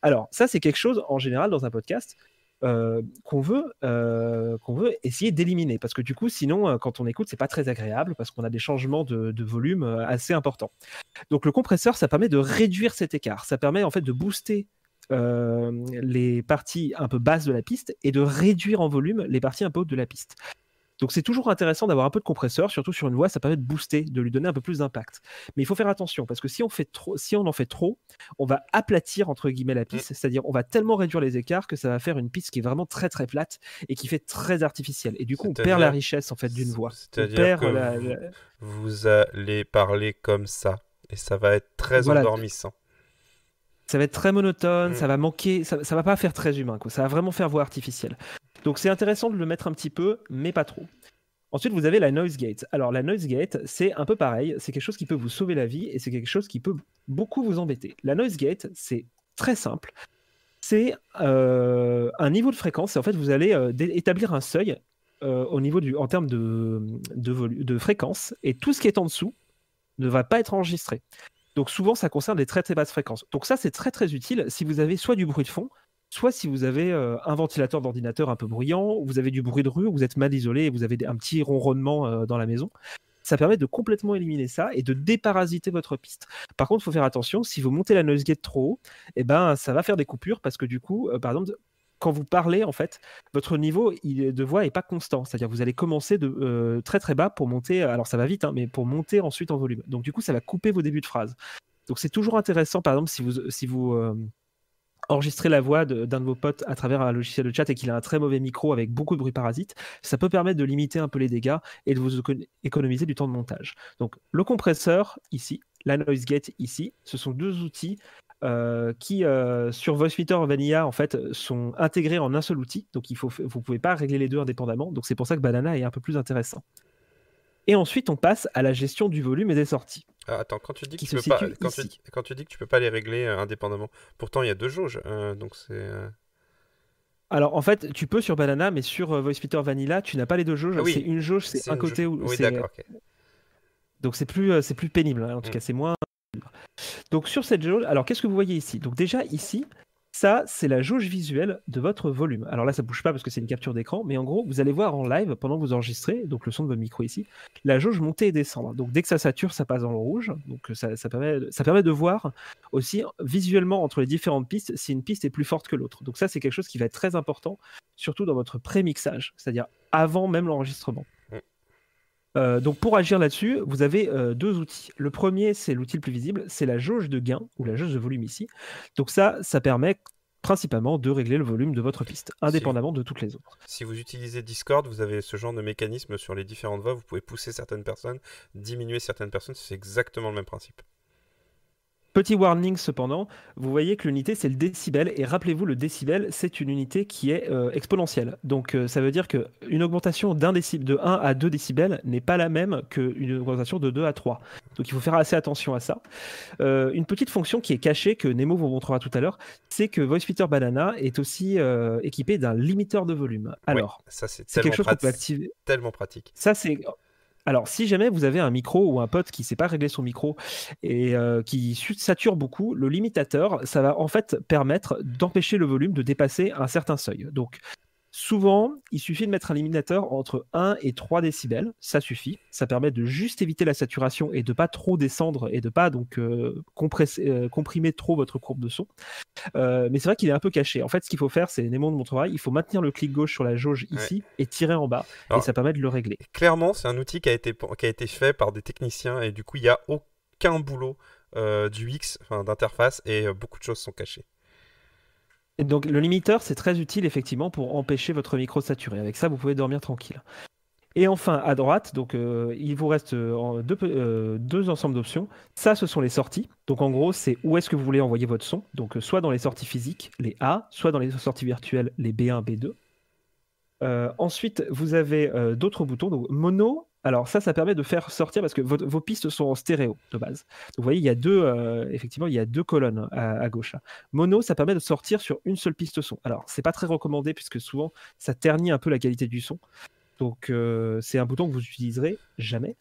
Speaker 2: Alors, ça, c'est quelque chose, en général, dans un podcast, qu'on veut essayer d'éliminer, parce que du coup sinon quand on écoute c'est pas très agréable parce qu'on a des changements de volume assez importants. Donc le compresseur, ça permet de réduire cet écart, ça permet en fait de booster les parties un peu basses de la piste et de réduire en volume les parties un peu hautes de la piste. Donc c'est toujours intéressant d'avoir un peu de compresseur, surtout sur une voix, ça permet de booster, de lui donner un peu plus d'impact. Mais il faut faire attention, parce que si on en fait trop, on va aplatir entre guillemets la piste, c'est-à-dire on va tellement réduire les écarts que ça va faire une piste qui est vraiment très très plate et qui fait très artificielle. Et du coup, on perd la richesse en fait d'une voix.
Speaker 1: C'est-à-dire que vous allez parler comme ça, et ça va être très endormissant.
Speaker 2: Ça va être très monotone, ça va manquer, ça va pas faire très humain, quoi. Ça va vraiment faire voix artificielle. Donc c'est intéressant de le mettre un petit peu, mais pas trop. Ensuite, vous avez la noise gate. Alors la noise gate, c'est un peu pareil, c'est quelque chose qui peut vous sauver la vie et c'est quelque chose qui peut beaucoup vous embêter. La noise gate, c'est très simple. C'est un niveau de fréquence et en fait vous allez établir un seuil en termes de fréquence et tout ce qui est en dessous ne va pas être enregistré. Donc souvent, ça concerne les très très basses fréquences. Donc ça, c'est très très utile si vous avez soit du bruit de fond, soit si vous avez un ventilateur d'ordinateur un peu bruyant, ou vous avez du bruit de rue, ou vous êtes mal isolé et vous avez un petit ronronnement dans la maison. Ça permet de complètement éliminer ça et de déparasiter votre piste. Par contre, il faut faire attention, si vous montez la noise gate trop haut, eh ben, ça va faire des coupures parce que du coup, par exemple, quand vous parlez, en fait, votre niveau de voix n'est pas constant. C'est-à-dire que vous allez commencer de très très bas pour monter, alors ça va vite, hein, mais pour monter ensuite en volume. Donc du coup, ça va couper vos débuts de phrase. Donc c'est toujours intéressant, par exemple, si vous enregistrez la voix d'un de vos potes à travers un logiciel de chat et qu'il a un très mauvais micro avec beaucoup de bruit parasite, ça peut permettre de limiter un peu les dégâts et de vous économiser du temps de montage. Donc le compresseur ici, la noise gate ici, ce sont deux outils qui sur VoiceMeeter Vanilla en fait sont intégrés en un seul outil, donc vous pouvez pas régler les deux indépendamment, donc c'est pour ça que Banana est un peu plus intéressant. Et ensuite on passe à la gestion du volume et des sorties.
Speaker 1: Attends, quand tu dis que tu peux pas les régler indépendamment, pourtant il y a deux jauges, donc c'est.
Speaker 2: Alors en fait, tu peux sur Banana, mais sur VoiceMeeter Vanilla, tu n'as pas les deux jauges.
Speaker 1: Oui,
Speaker 2: c'est une jauge, c'est un côté où.
Speaker 1: Oui, d'accord. Okay.
Speaker 2: Donc c'est plus pénible, hein, en tout cas c'est moins. Donc sur cette jauge, alors qu'est-ce que vous voyez ici? Donc déjà ici, ça c'est la jauge visuelle de votre volume. Alors là ça bouge pas parce que c'est une capture d'écran, mais en gros vous allez voir en live pendant que vous enregistrez, donc le son de votre micro ici, la jauge monter et descendre. Donc dès que ça sature, ça passe dans le rouge. Donc ça permet de voir aussi visuellement entre les différentes pistes si une piste est plus forte que l'autre. Donc ça c'est quelque chose qui va être très important, surtout dans votre pré-mixage, c'est-à-dire avant même l'enregistrement. Donc pour agir là-dessus, vous avez deux outils. Le premier, c'est l'outil le plus visible, c'est la jauge de gain ou la jauge de volume ici. Donc ça permet principalement de régler le volume de votre piste, indépendamment de toutes les autres.
Speaker 1: Si vous utilisez Discord, vous avez ce genre de mécanisme sur les différentes voix. Vous pouvez pousser certaines personnes, diminuer certaines personnes. C'est exactement le même principe.
Speaker 2: Petit warning cependant, vous voyez que l'unité c'est le décibel, et rappelez-vous, le décibel c'est une unité qui est exponentielle. Donc ça veut dire qu'une augmentation de 1 à 2 décibels n'est pas la même qu'une augmentation de 2 à 3. Donc il faut faire assez attention à ça. Une petite fonction qui est cachée, que Nemo vous montrera tout à l'heure, c'est que Voice Banana est aussi équipé d'un limiteur de volume. Alors,
Speaker 1: ça c'est
Speaker 2: c'est quelque
Speaker 1: tellement
Speaker 2: chose qu'on peut activer.
Speaker 1: tellement pratique.
Speaker 2: Ça, c'est. Alors, si jamais vous avez un micro ou un pote qui ne sait pas régler son micro et qui sature beaucoup, le limitateur, ça va en fait permettre d'empêcher le volume de dépasser un certain seuil. Donc, souvent, il suffit de mettre un limitateur entre 1 et 3 décibels, ça suffit. Ça permet de juste éviter la saturation et de pas trop descendre et de pas donc comprimer trop votre courbe de son. Mais c'est vrai qu'il est un peu caché. En fait, ce qu'il faut faire, c'est Nemo de mon travail, il faut maintenir le clic gauche sur la jauge ici et tirer en bas.
Speaker 1: Alors,
Speaker 2: et ça permet de le régler.
Speaker 1: Clairement, c'est un outil qui a été fait par des techniciens et du coup, il n'y a aucun boulot du X, d'interface, et beaucoup de choses sont cachées.
Speaker 2: Et donc le limiteur, c'est très utile effectivement pour empêcher votre micro de saturer. Avec ça, vous pouvez dormir tranquille. Et enfin, à droite, donc il vous reste deux ensembles d'options. Ça, ce sont les sorties. Donc en gros, c'est où est-ce que vous voulez envoyer votre son. Donc soit dans les sorties physiques, les A, soit dans les sorties virtuelles, les B1, B2. Ensuite, vous avez d'autres boutons. Donc mono, alors ça permet de faire sortir, parce que vos pistes sont en stéréo de base. Donc vous voyez, il y a effectivement, il y a deux colonnes à gauche. Là. Mono, ça permet de sortir sur une seule piste son. Alors, c'est pas très recommandé, puisque souvent, ça ternit un peu la qualité du son. Donc, c'est un bouton que vous utiliserez jamais.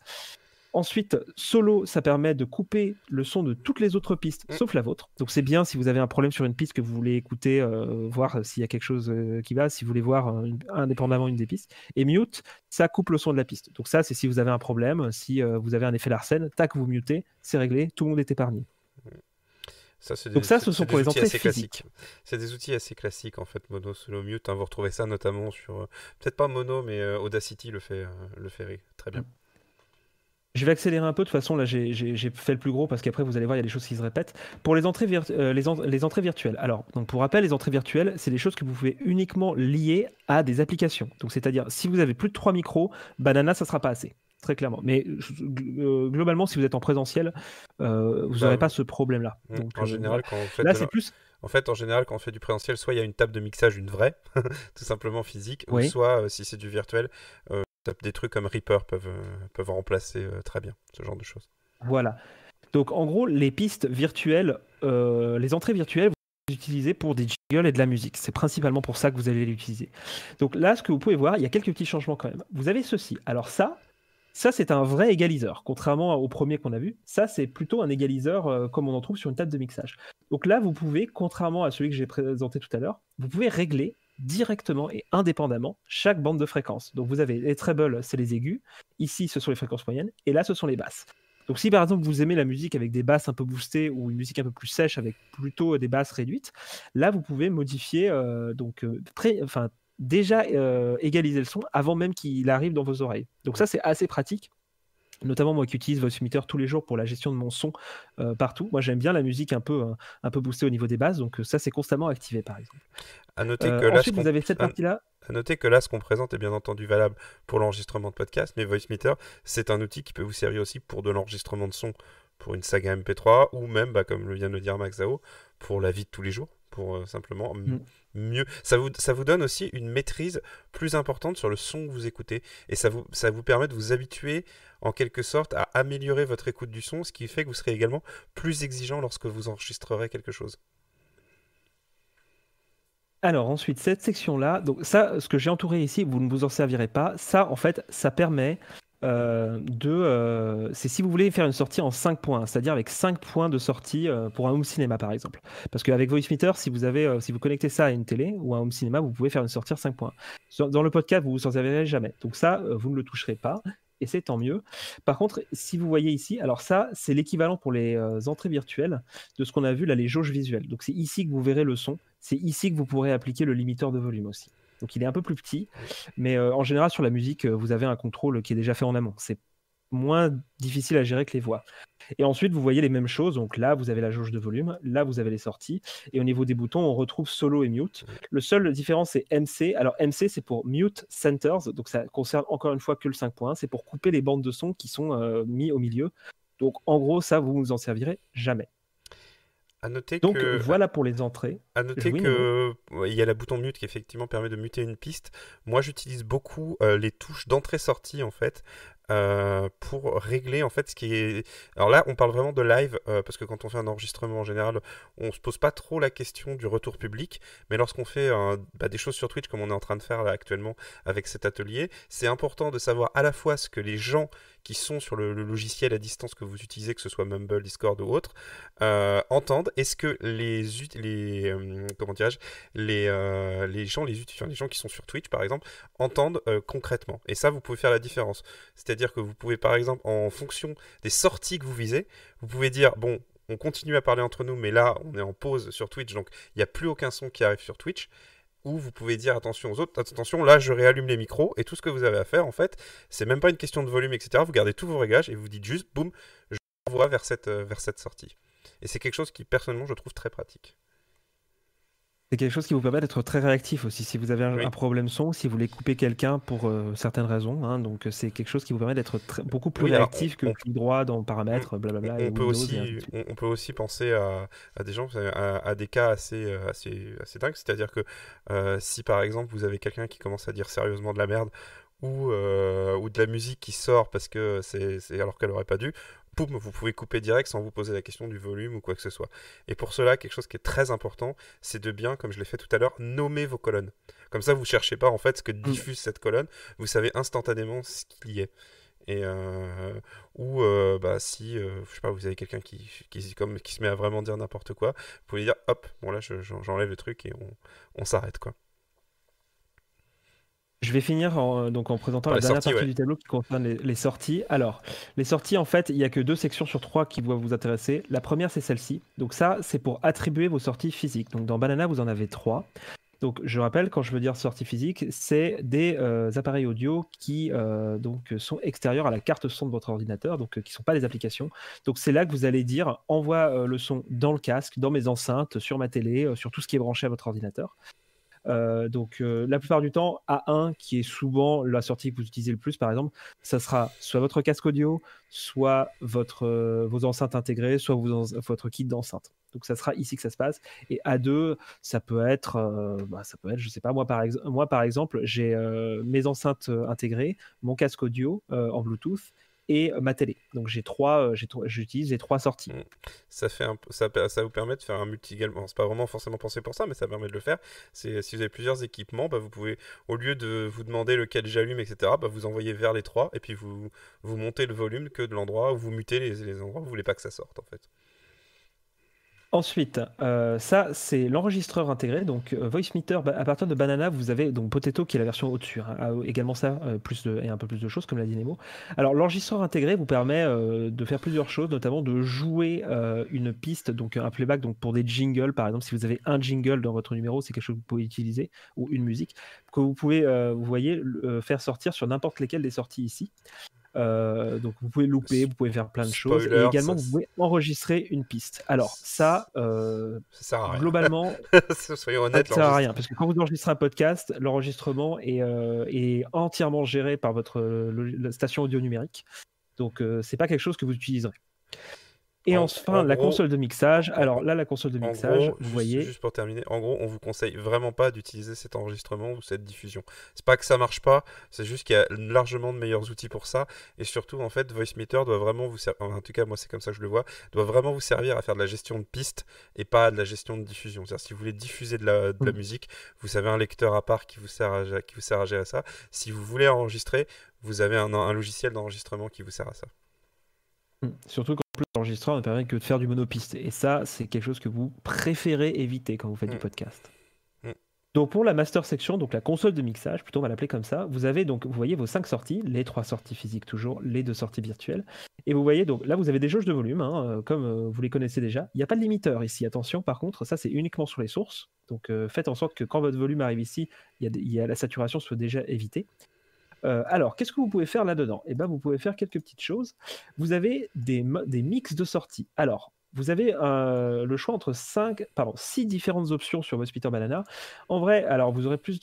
Speaker 2: Ensuite, solo, ça permet de couper le son de toutes les autres pistes, sauf la vôtre. Donc c'est bien si vous avez un problème sur une piste que vous voulez écouter, voir s'il y a quelque chose qui va, si vous voulez voir indépendamment une des pistes. Et mute, ça coupe le son de la piste. Donc ça, c'est si vous avez un problème, si vous avez un effet Larsen, tac, vous mutez, c'est réglé, tout le monde est épargné. Donc ça, ce sont pour les entrées physiques.
Speaker 1: C'est des outils assez classiques en fait, Mono, Solo, Mute. Vous retrouvez ça notamment sur, peut-être pas Mono, mais Audacity le fait très bien.
Speaker 2: Je vais accélérer un peu, de toute façon là j'ai fait le plus gros parce qu'après vous allez voir il y a des choses qui se répètent. Pour les entrées, les entrées virtuelles, alors donc pour rappel, les entrées virtuelles c'est des choses que vous pouvez uniquement lier à des applications. Donc c'est-à-dire si vous avez plus de 3 micros, Banana ça sera pas assez, très clairement. Mais globalement si vous êtes en présentiel, vous n'aurez pas ce problème là. Donc,
Speaker 1: en général quand on fait
Speaker 2: là c'est plus...
Speaker 1: En fait, en général, quand on fait du présentiel, soit il y a une table de mixage, une vraie, tout simplement physique, ou soit, si c'est du virtuel, des trucs comme Reaper peuvent remplacer très bien ce genre de choses.
Speaker 2: Voilà. Donc, en gros, les pistes virtuelles, les entrées virtuelles, vous les utilisez pour des jingles et de la musique. C'est principalement pour ça que vous allez l'utiliser. Donc là, ce que vous pouvez voir, il y a quelques petits changements quand même. Vous avez ceci. Alors ça c'est un vrai égaliseur. Contrairement au premier qu'on a vu, ça, c'est plutôt un égaliseur comme on en trouve sur une table de mixage. Donc là, vous pouvez, contrairement à celui que j'ai présenté tout à l'heure, vous pouvez régler directement et indépendamment chaque bande de fréquences. Donc vous avez les trebles, c'est les aigus. Ici, ce sont les fréquences moyennes. Et là, ce sont les basses. Donc si par exemple vous aimez la musique avec des basses un peu boostées ou une musique un peu plus sèche avec plutôt des basses réduites, là vous pouvez modifier déjà égaliser le son avant même qu'il arrive dans vos oreilles. Donc ça c'est assez pratique. Notamment moi qui utilise Voicemeeter tous les jours pour la gestion de mon son partout. Moi j'aime bien la musique un peu boostée au niveau des basses, donc ça c'est constamment activé par exemple.
Speaker 1: À noter que là,
Speaker 2: ensuite vous avez cette partie-là.
Speaker 1: À noter que là, ce qu'on présente est bien entendu valable pour l'enregistrement de podcast, mais Voicemeeter, c'est un outil qui peut vous servir aussi pour de l'enregistrement de son pour une saga MP3 ou même, comme le vient de le dire Max Zao, pour la vie de tous les jours, pour simplement mieux. Ça vous donne aussi une maîtrise plus importante sur le son que vous écoutez et ça vous permet de vous habituer en quelque sorte à améliorer votre écoute du son, ce qui fait que vous serez également plus exigeant lorsque vous enregistrerez quelque chose.
Speaker 2: Alors ensuite, cette section-là, donc ça, ce que j'ai entouré ici, vous ne vous en servirez pas. Ça, en fait, ça permet c'est si vous voulez faire une sortie en 5 points, c'est-à-dire avec 5 points de sortie pour un home cinéma par exemple. Parce qu'avec Voicemeeter, si vous connectez ça à une télé ou à un home cinéma, vous pouvez faire une sortie en 5 points. Dans le podcast, vous ne vous en servirez jamais. Donc ça, vous ne le toucherez pas. Et c'est tant mieux. Par contre, si vous voyez ici, alors ça, c'est l'équivalent pour les entrées virtuelles de ce qu'on a vu là, les jauges visuelles. Donc c'est ici que vous verrez le son. C'est ici que vous pourrez appliquer le limiteur de volume aussi. Donc il est un peu plus petit, mais en général sur la musique, vous avez un contrôle qui est déjà fait en amont. C'est moins difficile à gérer que les voix. Et ensuite, vous voyez les mêmes choses. Donc là, vous avez la jauge de volume, là, vous avez les sorties. Et au niveau des boutons, on retrouve solo et mute. Le seul différence, c'est MC. Alors MC, c'est pour mute centers. Donc ça concerne encore une fois que le 5 points. C'est pour couper les bandes de son qui sont mis au milieu. Donc en gros, ça, vous ne vous en servirez jamais.
Speaker 1: À noter
Speaker 2: Donc
Speaker 1: que,
Speaker 2: voilà pour les entrées.
Speaker 1: À noter
Speaker 2: Oui, Nemo.
Speaker 1: que il y a la bouton mute qui effectivement permet de muter une piste. Moi, j'utilise beaucoup les touches d'entrée-sortie en fait pour régler en fait ce qui est. Alors là, on parle vraiment de live parce que quand on fait un enregistrement en général, on se pose pas trop la question du retour public. Mais lorsqu'on fait des choses sur Twitch comme on est en train de faire là actuellement avec cet atelier, c'est important de savoir à la fois ce que les gens qui sont sur le logiciel à distance que vous utilisez, que ce soit Mumble, Discord ou autre, entendent. Est-ce que comment dirais-je, les gens, les gens qui sont sur Twitch par exemple, entendent concrètement. Et ça, vous pouvez faire la différence. C'est-à-dire que vous pouvez par exemple, en fonction des sorties que vous visez, vous pouvez dire bon, on continue à parler entre nous, mais là, on est en pause sur Twitch, donc il n'y a plus aucun son qui arrive sur Twitch. Ou vous pouvez dire attention aux autres, attention, là je réallume les micros, et tout ce que vous avez à faire en fait, c'est même pas une question de volume, etc. Vous gardez tous vos réglages et vous dites juste, boum, je vous vois vers cette sortie. Et c'est quelque chose qui personnellement je trouve très pratique.
Speaker 2: C'est quelque chose qui vous permet d'être très réactif aussi. Si vous avez
Speaker 1: Oui.
Speaker 2: un problème son, si vous voulez couper quelqu'un pour certaines raisons, hein, donc c'est quelque chose qui vous permet d'être beaucoup plus
Speaker 1: Oui, alors
Speaker 2: réactif que clic droit dans paramètres, blablabla, et
Speaker 1: on peut
Speaker 2: Windows et ainsi de
Speaker 1: aussi,
Speaker 2: suite.
Speaker 1: on peut aussi penser à des gens, à des cas assez dingues. C'est-à-dire que si par exemple vous avez quelqu'un qui commence à dire sérieusement de la merde ou de la musique qui sort parce que c'est alors qu'elle aurait pas dû, boum, vous pouvez couper direct sans vous poser la question du volume ou quoi que ce soit. Et pour cela, quelque chose qui est très important, c'est de bien, comme je l'ai fait tout à l'heure, nommer vos colonnes. Comme ça, vous cherchez pas en fait ce que diffuse cette colonne, vous savez instantanément ce qu'il y est. Et si je sais pas, vous avez quelqu'un qui se met à vraiment dire n'importe quoi, vous pouvez dire hop, bon là j'enlève le truc et on s'arrête quoi.
Speaker 2: Je vais finir donc en présentant
Speaker 1: Par
Speaker 2: la
Speaker 1: les
Speaker 2: dernière
Speaker 1: sorties,
Speaker 2: partie
Speaker 1: ouais.
Speaker 2: du tableau qui concerne les sorties. Alors, les sorties, en fait, il n'y a que 2 sections sur 3 qui doivent vous intéresser. La première, c'est celle-ci. Donc ça, c'est pour attribuer vos sorties physiques. Donc dans Banana, vous en avez 3. Donc je rappelle, quand je veux dire sortie physique, c'est des appareils audio qui donc sont extérieurs à la carte son de votre ordinateur, donc qui ne sont pas des applications. Donc c'est là que vous allez dire envoie le son dans le casque, dans mes enceintes, sur ma télé, sur tout ce qui est branché à votre ordinateur. La plupart du temps, A1, qui est souvent la sortie que vous utilisez le plus, par exemple, ça sera soit votre casque audio, soit vos enceintes intégrées, soit votre kit d'enceinte. Donc ça sera ici que ça se passe. Et A2, ça peut être, je sais pas, moi par exemple, j'ai mes enceintes intégrées, mon casque audio en Bluetooth et ma télé. Donc j'utilise les 3 sorties.
Speaker 1: Ça fait ça vous permet de faire un multi-égal. Bon, c'est pas vraiment forcément pensé pour ça, mais ça permet de le faire. C'est si vous avez plusieurs équipements, vous pouvez, au lieu de vous demander lequel j'allume, etc., vous envoyez vers les 3 et puis vous montez le volume que de l'endroit où vous mutez les endroits où vous voulez pas que ça sorte en fait.
Speaker 2: Ensuite, ça c'est l'enregistreur intégré, donc Voicemeeter, à partir de Banana, vous avez donc Potato qui est la version au-dessus, hein, également ça, et un peu plus de choses comme l'a dit Nemo. Alors l'enregistreur intégré vous permet de faire plusieurs choses, notamment de jouer une piste, donc un playback donc pour des jingles, par exemple si vous avez un jingle dans votre numéro, c'est quelque chose que vous pouvez utiliser, ou une musique, que vous pouvez, vous voyez, faire sortir sur n'importe lesquelles des sorties ici. Donc vous pouvez louper, vous pouvez faire plein de choses, et également vous pouvez enregistrer une piste. Alors ça
Speaker 1: sert à rien.
Speaker 2: Globalement,
Speaker 1: soyons honnêtes,
Speaker 2: ça sert à rien, parce que quand vous enregistrez un podcast, l'enregistrement est entièrement géré par votre station audio numérique, donc c'est pas quelque chose que vous utiliserez. Et enfin, la console de mixage. Alors là, la console de mixage, vous voyez.
Speaker 1: Juste pour terminer, en gros, on vous conseille vraiment pas d'utiliser cet enregistrement ou cette diffusion. C'est pas que ça marche pas, c'est juste qu'il y a largement de meilleurs outils pour ça. Et surtout, en fait, Voicemeeter doit vraiment vous servir, en tout cas, moi, c'est comme ça que je le vois, doit vraiment vous servir à faire de la gestion de pistes et pas de la gestion de diffusion. C'est-à-dire, si vous voulez diffuser de la musique, vous avez un lecteur à part qui vous sert à gérer ça. Si vous voulez enregistrer, vous avez un logiciel d'enregistrement qui vous sert à ça.
Speaker 2: Surtout qu'en plus l'enregistreur ne permet que de faire du monopiste. Et ça, c'est quelque chose que vous préférez éviter quand vous faites du podcast. Donc pour la master section, donc la console de mixage, plutôt on va l'appeler comme ça, vous avez donc, vous voyez vos 5 sorties, les 3 sorties physiques toujours, les 2 sorties virtuelles. Et vous voyez donc là vous avez des jauges de volume, hein, comme vous les connaissez déjà. Il n'y a pas de limiteur ici, attention, par contre, ça c'est uniquement sur les sources. Donc faites en sorte que quand votre volume arrive ici, la saturation soit déjà évitée. Alors, qu'est-ce que vous pouvez faire là-dedans? Eh ben, vous pouvez faire quelques petites choses. Vous avez des mix de sorties. Alors, vous avez le choix entre 6 différentes options sur Voicemeeter Banana. En vrai, alors vous aurez plus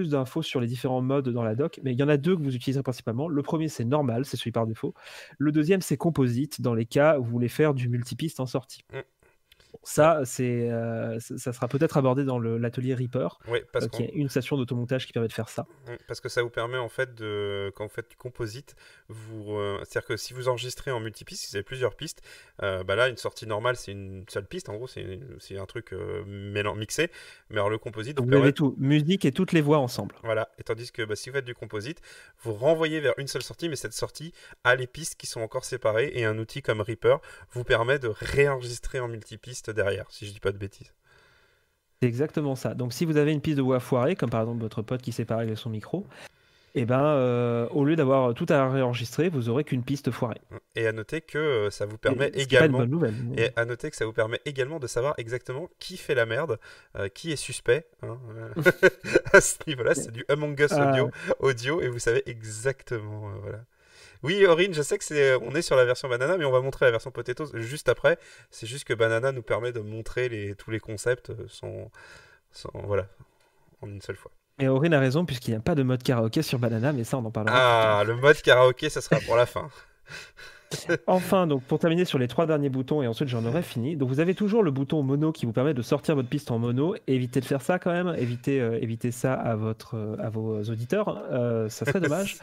Speaker 2: d'infos sur les différents modes dans la doc, mais il y en a 2 que vous utiliserez principalement. Le premier, c'est normal, c'est celui par défaut. Le deuxième, c'est composite, dans les cas où vous voulez faire du multipiste en sortie. Ça, ça sera peut-être abordé dans l'atelier Reaper,
Speaker 1: Oui,
Speaker 2: qui est une station d'automontage qui permet de faire ça.
Speaker 1: Parce que ça vous permet en fait quand vous faites du composite, c'est-à-dire que si vous enregistrez en multipiste, si vous avez plusieurs pistes, là une sortie normale c'est une seule piste, en gros c'est un truc mixé, mais alors le composite
Speaker 2: vous avez tout, musique et toutes les voix ensemble.
Speaker 1: Voilà, et tandis que si vous faites du composite, vous renvoyez vers une seule sortie, mais cette sortie a les pistes qui sont encore séparées, et un outil comme Reaper vous permet de réenregistrer en multipiste derrière, si je dis pas de bêtises.
Speaker 2: C'est exactement ça. Donc si vous avez une piste de voix foirée, comme par exemple votre pote qui s'est parlé avec son micro, au lieu d'avoir tout à réenregistrer, vous aurez qu'une piste foirée.
Speaker 1: Et à noter que ça vous permet également.
Speaker 2: Pas une bonne nouvelle, mais...
Speaker 1: Et à noter que ça vous permet également de savoir exactement qui fait la merde, qui est suspect. Hein, à ce niveau-là, c'est du Among Us audio, et vous savez exactement. Voilà. Oui, Aurine, je sais que on est sur la version Banana, mais on va montrer la version Potatoes juste après. C'est juste que Banana nous permet de montrer tous les concepts voilà, en une seule fois.
Speaker 2: Et Aurine a raison, puisqu'il n'y a pas de mode karaoké sur Banana, mais ça, on en parlera.
Speaker 1: Ah, le mode karaoké, ça sera pour la fin.
Speaker 2: Enfin, donc pour terminer sur les 3 derniers boutons, et ensuite j'en aurai fini. Donc vous avez toujours le bouton mono qui vous permet de sortir votre piste en mono. Évitez de faire ça quand même. Évitez ça à vos auditeurs. Ça serait dommage.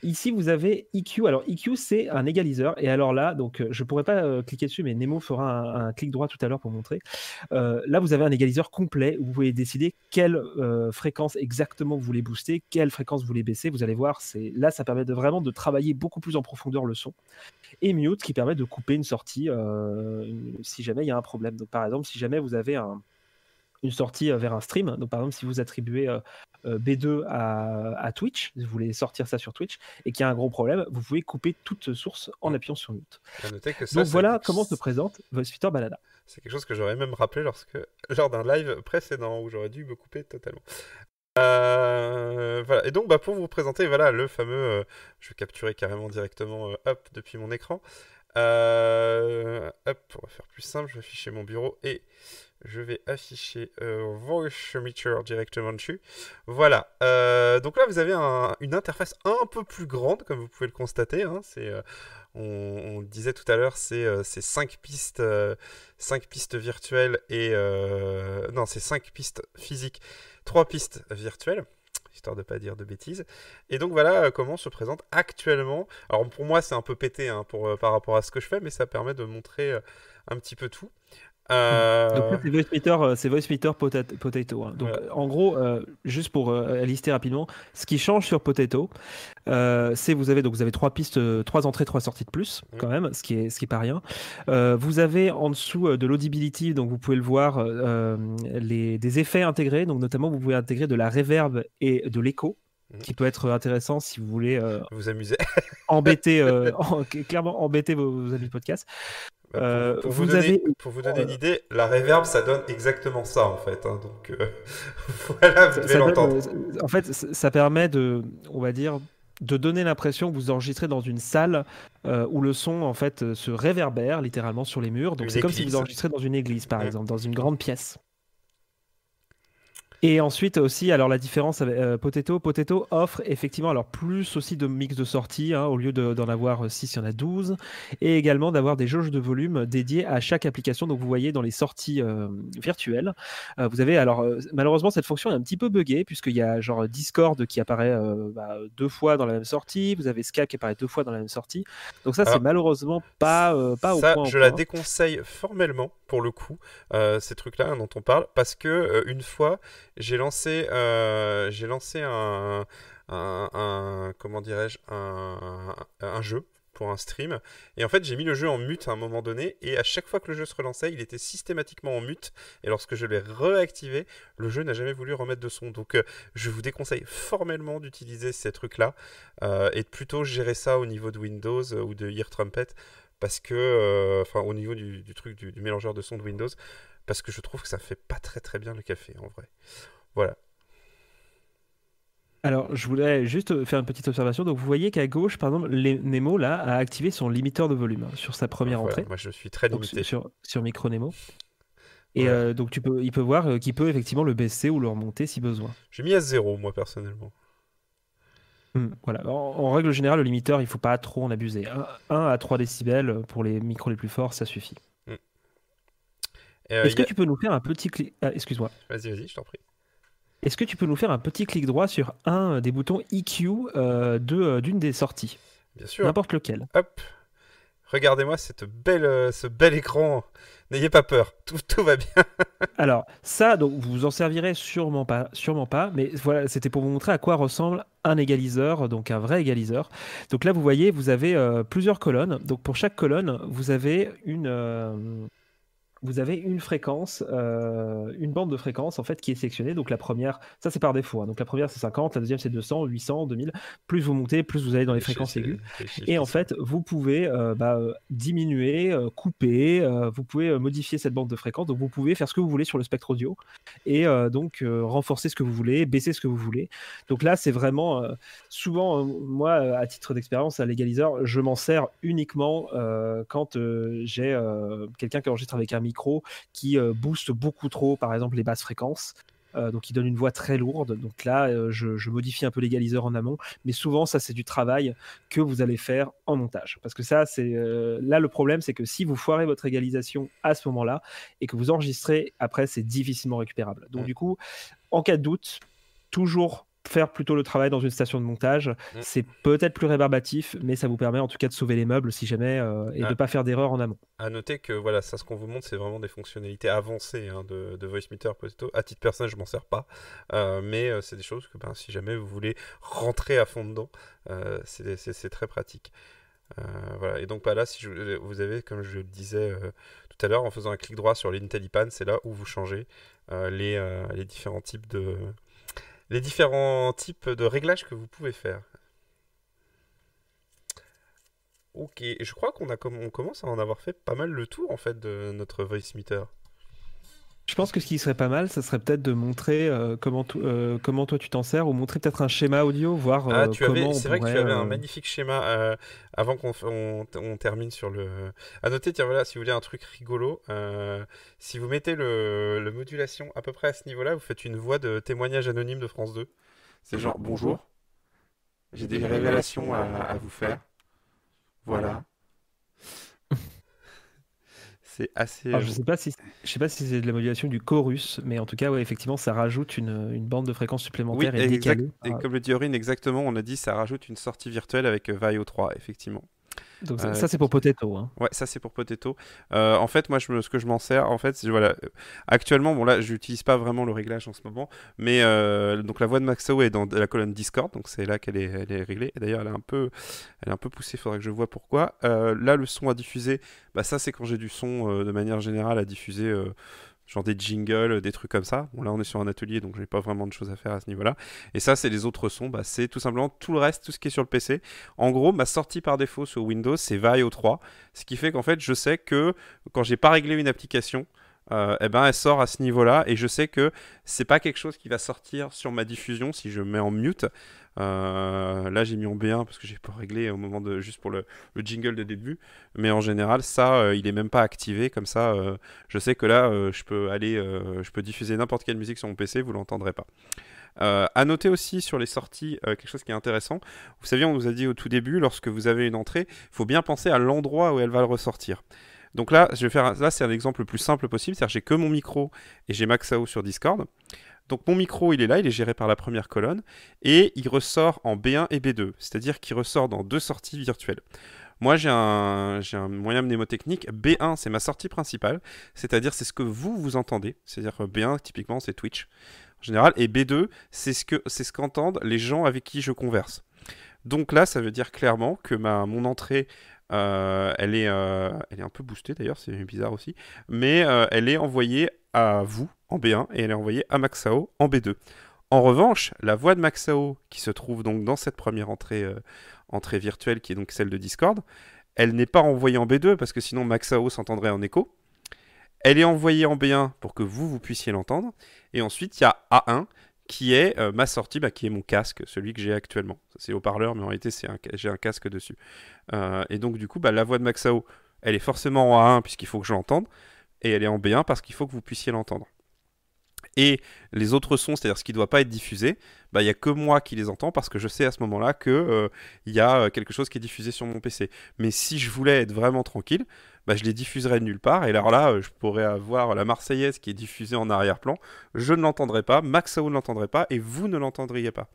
Speaker 2: Ici vous avez EQ. Alors EQ c'est un égaliseur. Et alors là, donc je pourrais pas cliquer dessus, mais Nemo fera un clic droit tout à l'heure pour montrer. Là vous avez un égaliseur complet où vous pouvez décider quelle fréquence exactement vous voulez booster, quelle fréquence vous voulez baisser. Vous allez voir, là ça permet vraiment de travailler beaucoup plus en profondeur le son. Et mute qui permet de couper une sortie si jamais il y a un problème. Donc par exemple, si jamais vous avez une sortie vers un stream, donc par exemple si vous attribuez B2 à Twitch, vous voulez sortir ça sur Twitch, et qu'il y a un gros problème, vous pouvez couper toute source en appuyant sur mute. Donc voilà comment se présente VoiceFeater Banana.
Speaker 1: C'est quelque chose que j'aurais même rappelé lors d'un live précédent où j'aurais dû me couper totalement. Voilà. Et donc pour vous présenter le fameux, je vais capturer carrément directement depuis mon écran. On va faire plus simple, je vais afficher mon bureau et je vais afficher VoiceMeter directement dessus. Voilà. Donc là vous avez une interface un peu plus grande, comme vous pouvez le constater, hein. On disait tout à l'heure, c'est 5 pistes, 5 pistes virtuelles et non, c'est 5 pistes physiques, 3 pistes virtuelles, histoire de ne pas dire de bêtises. Et donc voilà comment se présente actuellement. Alors pour moi c'est un peu pété hein, par rapport à ce que je fais, mais ça permet de montrer un petit peu tout.
Speaker 2: Donc là, c'est VoiceMeter Potato. Hein. Donc en gros, juste pour lister rapidement, ce qui change sur Potato, c'est vous avez 3 pistes, 3 entrées, 3 sorties de plus quand même, ce qui est pas rien. Vous avez en dessous de l'audibility, donc vous pouvez le voir, des effets intégrés, donc notamment vous pouvez intégrer de la reverb et de l'écho, qui peut être intéressant si vous voulez
Speaker 1: vous amuser,
Speaker 2: clairement embêter vos amis de podcast.
Speaker 1: Pour vous donner une idée, la reverb ça donne exactement ça en fait. Hein, donc voilà, vous devez l'entendre.
Speaker 2: En fait, ça permet on va dire, de donner l'impression que vous enregistrez dans une salle où le son en fait se réverbère littéralement sur les murs. Donc c'est comme si vous enregistrez dans une église par exemple, dans une grande pièce. Et ensuite aussi, alors la différence avec Potato offre effectivement alors plus aussi de mix de sorties, hein, au lieu d'en avoir 6, il y en a 12, et également d'avoir des jauges de volume dédiées à chaque application. Donc vous voyez dans les sorties virtuelles, vous avez alors malheureusement cette fonction est un petit peu buggée puisqu'il y a genre Discord qui apparaît 2 fois dans la même sortie, vous avez Skype qui apparaît 2 fois dans la même sortie. Donc ça c'est malheureusement pas au point.
Speaker 1: Je la déconseille formellement pour le coup, ces trucs-là dont on parle, parce que une fois j'ai lancé comment dirais-je, un jeu pour un stream, et en fait j'ai mis le jeu en mute à un moment donné, et à chaque fois que le jeu se relançait il était systématiquement en mute, et lorsque je l'ai réactivé le jeu n'a jamais voulu remettre de son. Donc je vous déconseille formellement d'utiliser ces trucs là et de plutôt gérer ça au niveau de Windows ou de Ear Trumpet, parce que au niveau du truc du mélangeur de son de Windows, parce que je trouve que ça fait pas très très bien le café en vrai. Voilà.
Speaker 2: Alors, je voulais juste faire une petite observation. Donc, vous voyez qu'à gauche, par exemple, Nemo là a activé son limiteur de volume sur sa première entrée.
Speaker 1: Moi, je suis très limité.
Speaker 2: Donc, sur Micro Nemo. Et donc, il peut voir qu'il peut effectivement le baisser ou le remonter si besoin.
Speaker 1: J'ai mis à 0, moi, personnellement.
Speaker 2: Voilà. En règle générale, le limiteur, il ne faut pas trop en abuser. 1 à 3 décibels pour les micros les plus forts, ça suffit. Est-ce que tu peux nous faire un petit clic... excuse-moi.
Speaker 1: Vas-y, je t'en prie.
Speaker 2: Est-ce que tu peux nous faire un petit clic droit sur un des boutons EQ d'une des sorties?
Speaker 1: Bien sûr.
Speaker 2: N'importe lequel.
Speaker 1: Hop. Regardez-moi ce bel écran. N'ayez pas peur, tout va bien.
Speaker 2: Alors, ça, donc, vous en servirez sûrement pas, mais voilà, c'était pour vous montrer à quoi ressemble un égaliseur, donc un vrai égaliseur. Donc là, vous voyez, vous avez plusieurs colonnes. Donc pour chaque colonne, vous avez une fréquence, une bande de fréquence en fait qui est sélectionnée. Donc la première, ça c'est par défaut, hein. Donc la première c'est 50, la deuxième c'est 200, 800, 2000. Plus vous montez, plus vous allez dans les fréquences aiguës. Et en fait, vous pouvez diminuer, couper, vous pouvez modifier cette bande de fréquence. Donc vous pouvez faire ce que vous voulez sur le spectre audio et donc renforcer ce que vous voulez, baisser ce que vous voulez. Donc là, c'est vraiment souvent, moi, à titre d'expérience, à l'égaliseur, je m'en sers uniquement quand j'ai quelqu'un qui enregistre avec un micro qui booste beaucoup trop, par exemple, les basses fréquences. Donc, il donne une voix très lourde. Donc là, je modifie un peu l'égaliseur en amont. Mais souvent, ça, c'est du travail que vous allez faire en montage. Parce que ça, c'est là, le problème, c'est que si vous foirez votre égalisation à ce moment-là et que vous enregistrez, après, c'est difficilement récupérable. Donc, du coup, en cas de doute, toujours faire plutôt le travail dans une station de montage. C'est peut-être plus rébarbatif, mais ça vous permet en tout cas de sauver les meubles si jamais et de ne pas faire d'erreur en amont.
Speaker 1: À noter que voilà, ça, ce qu'on vous montre, c'est vraiment des fonctionnalités avancées de Voicemeeter Potato. À titre personnel, je m'en sers pas, mais c'est des choses que si jamais vous voulez rentrer à fond dedans, c'est très pratique. Voilà. Et donc là, si vous avez, comme je le disais tout à l'heure, en faisant un clic droit sur l'IntelliPan, c'est là où vous changez les différents types de réglages que vous pouvez faire. Ok, je crois on commence à en avoir fait pas mal le tour en fait de notre Voicemeeter.
Speaker 2: Je pense que ce qui serait pas mal, ça serait peut-être de montrer comment toi tu t'en sers, ou montrer peut-être un schéma audio, voir comment
Speaker 1: c'est vrai que tu avais un magnifique schéma avant qu'on termine sur le... À noter, tiens voilà, si vous voulez un truc rigolo, si vous mettez le modulation à peu près à ce niveau-là, vous faites une voix de témoignage anonyme de France 2.
Speaker 3: C'est genre, bonjour, j'ai des révélations à vous faire. Voilà. C'est assez...
Speaker 2: Alors, je sais pas si c'est de la modulation du chorus, mais en tout cas, ouais, effectivement, ça rajoute une bande de fréquence supplémentaire et décalée.
Speaker 3: Et comme le dit Aurine, exactement, on a dit ça rajoute une sortie virtuelle avec Vaio 3, effectivement.
Speaker 2: Donc ça c'est pour Potato. Hein.
Speaker 3: Ouais, ça c'est pour Potato. En fait, moi, ce que je m'en sers, en fait, c'est, voilà, actuellement, bon là, j'utilise pas vraiment le réglage en ce moment, mais donc la voix de Maxao est dans la colonne Discord, donc c'est là qu'elle est réglée. Et d'ailleurs, elle est un peu poussée. Il faudrait que je vois pourquoi. Là, le son à diffuser, ça c'est quand j'ai du son de manière générale à diffuser. Genre des jingles, des trucs comme ça. Bon, là, on est sur un atelier, donc j'ai pas vraiment de choses à faire à ce niveau-là. Et ça, c'est les autres sons. C'est tout simplement tout le reste, tout ce qui est sur le PC. En gros, ma sortie par défaut sur Windows, c'est Vaio 3. Ce qui fait qu'en fait, je sais que quand j'ai pas réglé une application, elle sort à ce niveau-là. Et je sais que c'est pas quelque chose qui va sortir sur ma diffusion si je mets en mute. Là j'ai mis en B1 parce que j'ai pas réglé au moment juste pour le jingle de début, mais en général ça il est même pas activé comme ça. Je sais que là je peux diffuser n'importe quelle musique sur mon PC, vous l'entendrez pas. À noter aussi sur les sorties quelque chose qui est intéressant. Vous savez, on nous a dit au tout début, lorsque vous avez une entrée, il faut bien penser à l'endroit où elle va le ressortir. Donc là, c'est un exemple le plus simple possible, c'est-à-dire j'ai que mon micro et j'ai Maxao sur Discord. Donc mon micro, il est là, il est géré par la première colonne, et il ressort en B1 et B2, c'est-à-dire qu'il ressort dans deux sorties virtuelles. Moi, j'ai un moyen mnémotechnique. B1, c'est ma sortie principale, c'est-à-dire c'est ce que vous entendez. C'est-à-dire B1, typiquement, c'est Twitch en général, et B2, c'est ce qu'entendent les gens avec qui je converse. Donc là, ça veut dire clairement que mon entrée, elle est un peu boostée d'ailleurs, c'est bizarre aussi, mais elle est envoyée à vous en B1 et elle est envoyée à Maxao en B2. En revanche, la voix de Maxao qui se trouve donc dans cette première entrée virtuelle qui est donc celle de Discord, elle n'est pas envoyée en B2 parce que sinon Maxao s'entendrait en écho. Elle est envoyée en B1 pour que vous puissiez l'entendre. Et ensuite, il y a A1 qui est ma sortie, qui est mon casque, celui que j'ai actuellement. C'est haut-parleur, mais en réalité, j'ai un casque dessus. Et donc, du coup, la voix de Maxao, elle est forcément en A1 puisqu'il faut que je l'entende. Et elle est en B1 parce qu'il faut que vous puissiez l'entendre. Et les autres sons, c'est-à-dire ce qui ne doit pas être diffusé, il n'y a que moi qui les entends parce que je sais à ce moment-là qu'il y a quelque chose qui est diffusé sur mon PC. Mais si je voulais être vraiment tranquille, bah, je les diffuserai de nulle part. Et alors là, je pourrais avoir la Marseillaise qui est diffusée en arrière-plan. Je ne l'entendrai pas, Maxao ne l'entendrait pas, et vous ne l'entendriez pas.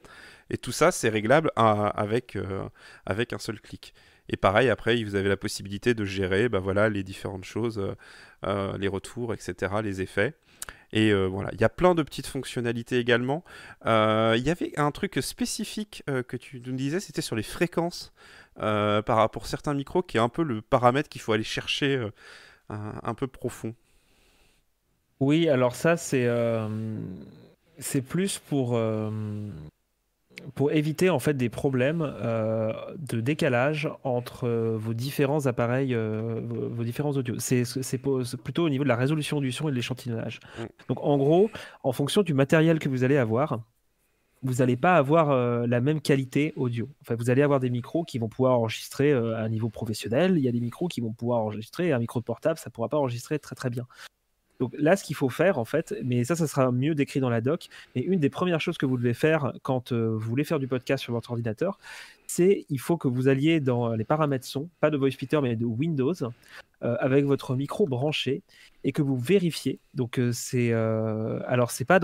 Speaker 3: Et tout ça, c'est réglable avec un seul clic. Et pareil, après, vous avez la possibilité de gérer bah, voilà, les différentes choses, les retours, etc., les effets. Et voilà, il y a plein de petites fonctionnalités également. Il y avait un truc spécifique que tu nous disais, c'était sur les fréquences par rapport à certains micros, qui est un peu le paramètre qu'il faut aller chercher un peu profond.
Speaker 2: Oui, alors ça, c'est plus pour éviter en fait des problèmes de décalage entre vos différents appareils, vos différents audios. C'est plutôt au niveau de la résolution du son et de l'échantillonnage. Donc en gros, en fonction du matériel que vous allez avoir, vous n'allez pas avoir la même qualité audio. Enfin, vous allez avoir des micros qui vont pouvoir enregistrer à un niveau professionnel. Il y a des micros qui vont pouvoir enregistrer. Un micro de portable, ça ne pourra pas enregistrer très très bien. Donc là, ce qu'il faut faire, en fait, mais ça sera mieux décrit dans la doc, mais une des premières choses que vous devez faire quand vous voulez faire du podcast sur votre ordinateur, c'est il faut que vous alliez dans les paramètres son, pas de VoiceMeeter, mais de Windows, avec votre micro branché, et que vous vérifiez. Donc alors c'est pas